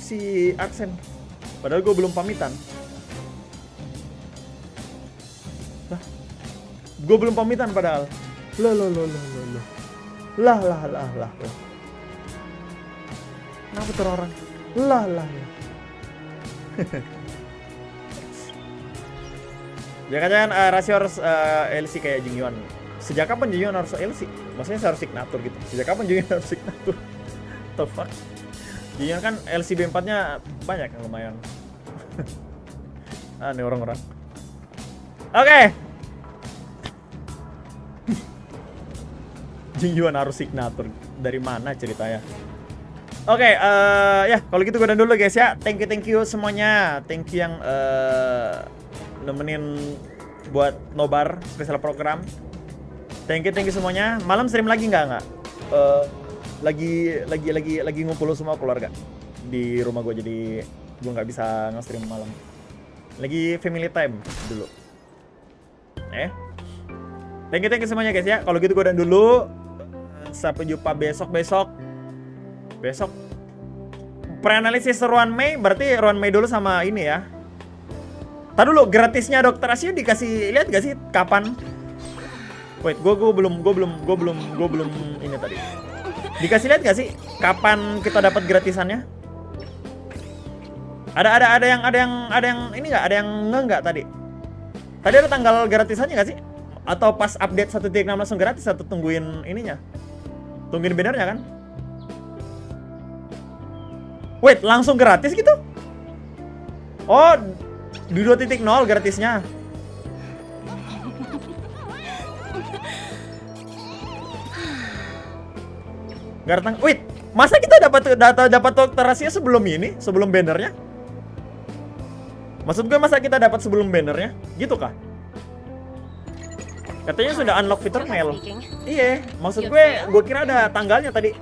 Si Aksen, padahal gue belum pamitan. Gue belum pamitan padahal. Lah. Kenapa tuh orang? Lah. Jangan rasio harus LC kayak Jingyuan. Sejak kapan Jingyuan harus LC? Maksudnya harus signatur gitu. Sejak kapan Jingyuan harus signatur? The fuck? Jingyuan kan LC B4-nya banyak yang lumayan. Aneh orang-orang. Oke. Jingyuan harus signatur. Dari mana ceritanya? Oke, ya kalau gitu gue udah dulu guys ya. Thank you semuanya. Thank you yang nemenin buat nobar special program. Thank you semuanya. Malam stream lagi nggak? Lagi ngumpul semua keluarga di rumah gue, jadi gue nggak bisa nge-stream malam. Lagi family time dulu. Thank you semuanya guys ya. Kalau gitu gue udah dulu. Sampai jumpa besok. Preanalisis RUAN MEI, berarti RUAN MEI dulu sama ini ya. Tadi dulu gratisnya Dokter Asio dikasih lihat gak sih kapan? Wait, gue belum ini tadi. Dikasih lihat gak sih kapan kita dapat gratisannya? Ada yang ini nggak? Ada yang nggak tadi? Tadi ada tanggal gratisannya gak sih? Atau pas update 1.6 langsung gratis atau tungguin ininya? Tungguin bannernya kan? Wait, langsung gratis gitu? Oh, di 2.0 gratisnya. Wait, masa kita dapat Dokter Asia sebelum ini? Sebelum bannernya? Maksud gue masa kita dapat sebelum bannernya? Gitu kah? Katanya sudah unlock fitur mail. Iya, maksud gue kira ada tanggalnya tadi.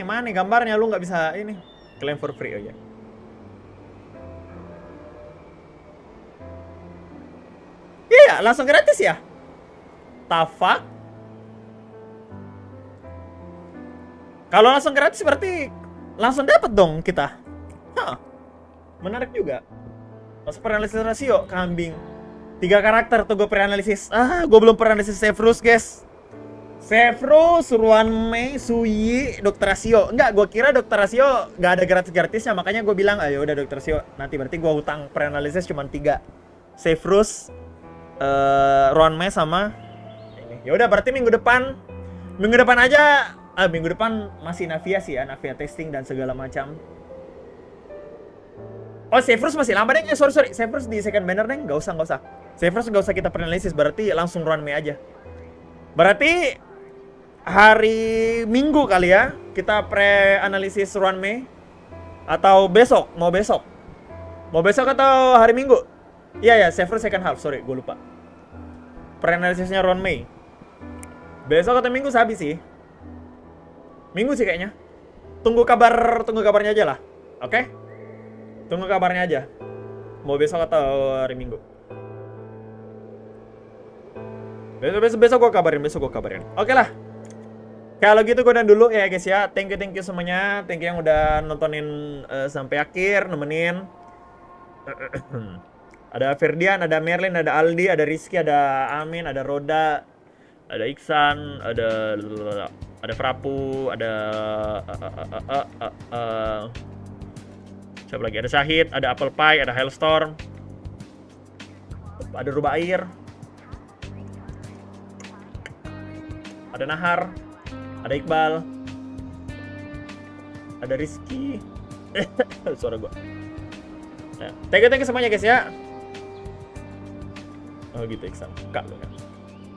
Mana gambarnya, lu nggak bisa ini claim for free aja. Iya, langsung gratis ya? Tafak. Kalau langsung gratis berarti langsung dapat dong kita. Menarik juga. Masuk preanalisis rasio kambing. 3 karakter tuh gue preanalisis. Gue belum preanalisis Severus guys. Severus, RUAN MEI, Suyi, Dokter Asio. Enggak, gue kira Dokter Asio gak ada gratis-gratisnya. Makanya gue bilang, ayo udah Dokter Asio. Nanti berarti gue hutang preanalisis cuma 3. Severus, RUAN MEI sama ini. Ya udah berarti minggu depan aja. Minggu depan masih Navia sih ya. Navia testing dan segala macam. Oh, Severus masih lama deh. Sorry. Severus di second banner deh. Gak usah. Severus gak usah kita preanalisis. Berarti langsung RUAN MEI aja. Berarti hari Minggu kali ya kita pre-analisis RUAN MEI. Atau besok? Mau besok atau hari Minggu? Iya, Severus second half, sorry, gue lupa. Pre-analisisnya RUAN MEI besok atau Minggu habis sih. Minggu sih kayaknya. Tunggu kabarnya aja lah. Oke? Tunggu kabarnya aja. Mau besok atau hari Minggu. Besok gue kabarin. Oke lah. Kalau gitu gue udah dulu ya guys ya. Thank you semuanya. Thank you yang udah nontonin sampai akhir, nemenin. Ada Ferdian, ada Merlin, ada Aldi, ada Rizky, ada Amin, ada Roda, ada Iksan, ada Prapu, ada siapa lagi? Ada Syahid, ada Apple Pie, ada Hailstorm, ada Rubair, ada Nahar, Ada Iqbal. Ada Rizky. Suara gua. Nah, thank you semuanya guys ya. Oh gitu Iksan. Kak lu kan.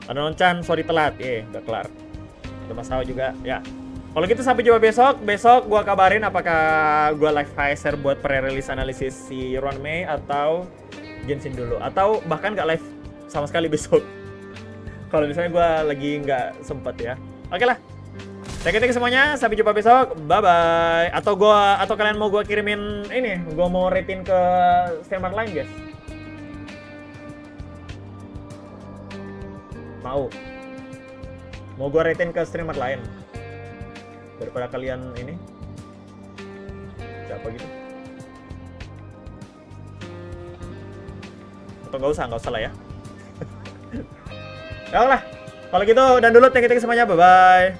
Ada Nonchan, sorry telat. Udah kelar. Ada Mas Hao juga. Ya. Kalau gitu sampai jumpa besok. Besok gua kabarin apakah gua live HSR buat pre-release analisis si RUAN MEI atau Genshin dulu, atau bahkan nggak live sama sekali besok. Kalau misalnya gua lagi nggak sempet ya. Oke lah. Thank you semuanya. Sampai jumpa besok. Bye bye. Atau kalian mau gua kirimin ini? Gua mau ratein ke streamer lain guys. Mau gua ratein ke streamer lain daripada kalian ini siapa gitu, atau nggak usah lah ya. Ya lah kalau gitu, dan dulu thank you semuanya, bye bye.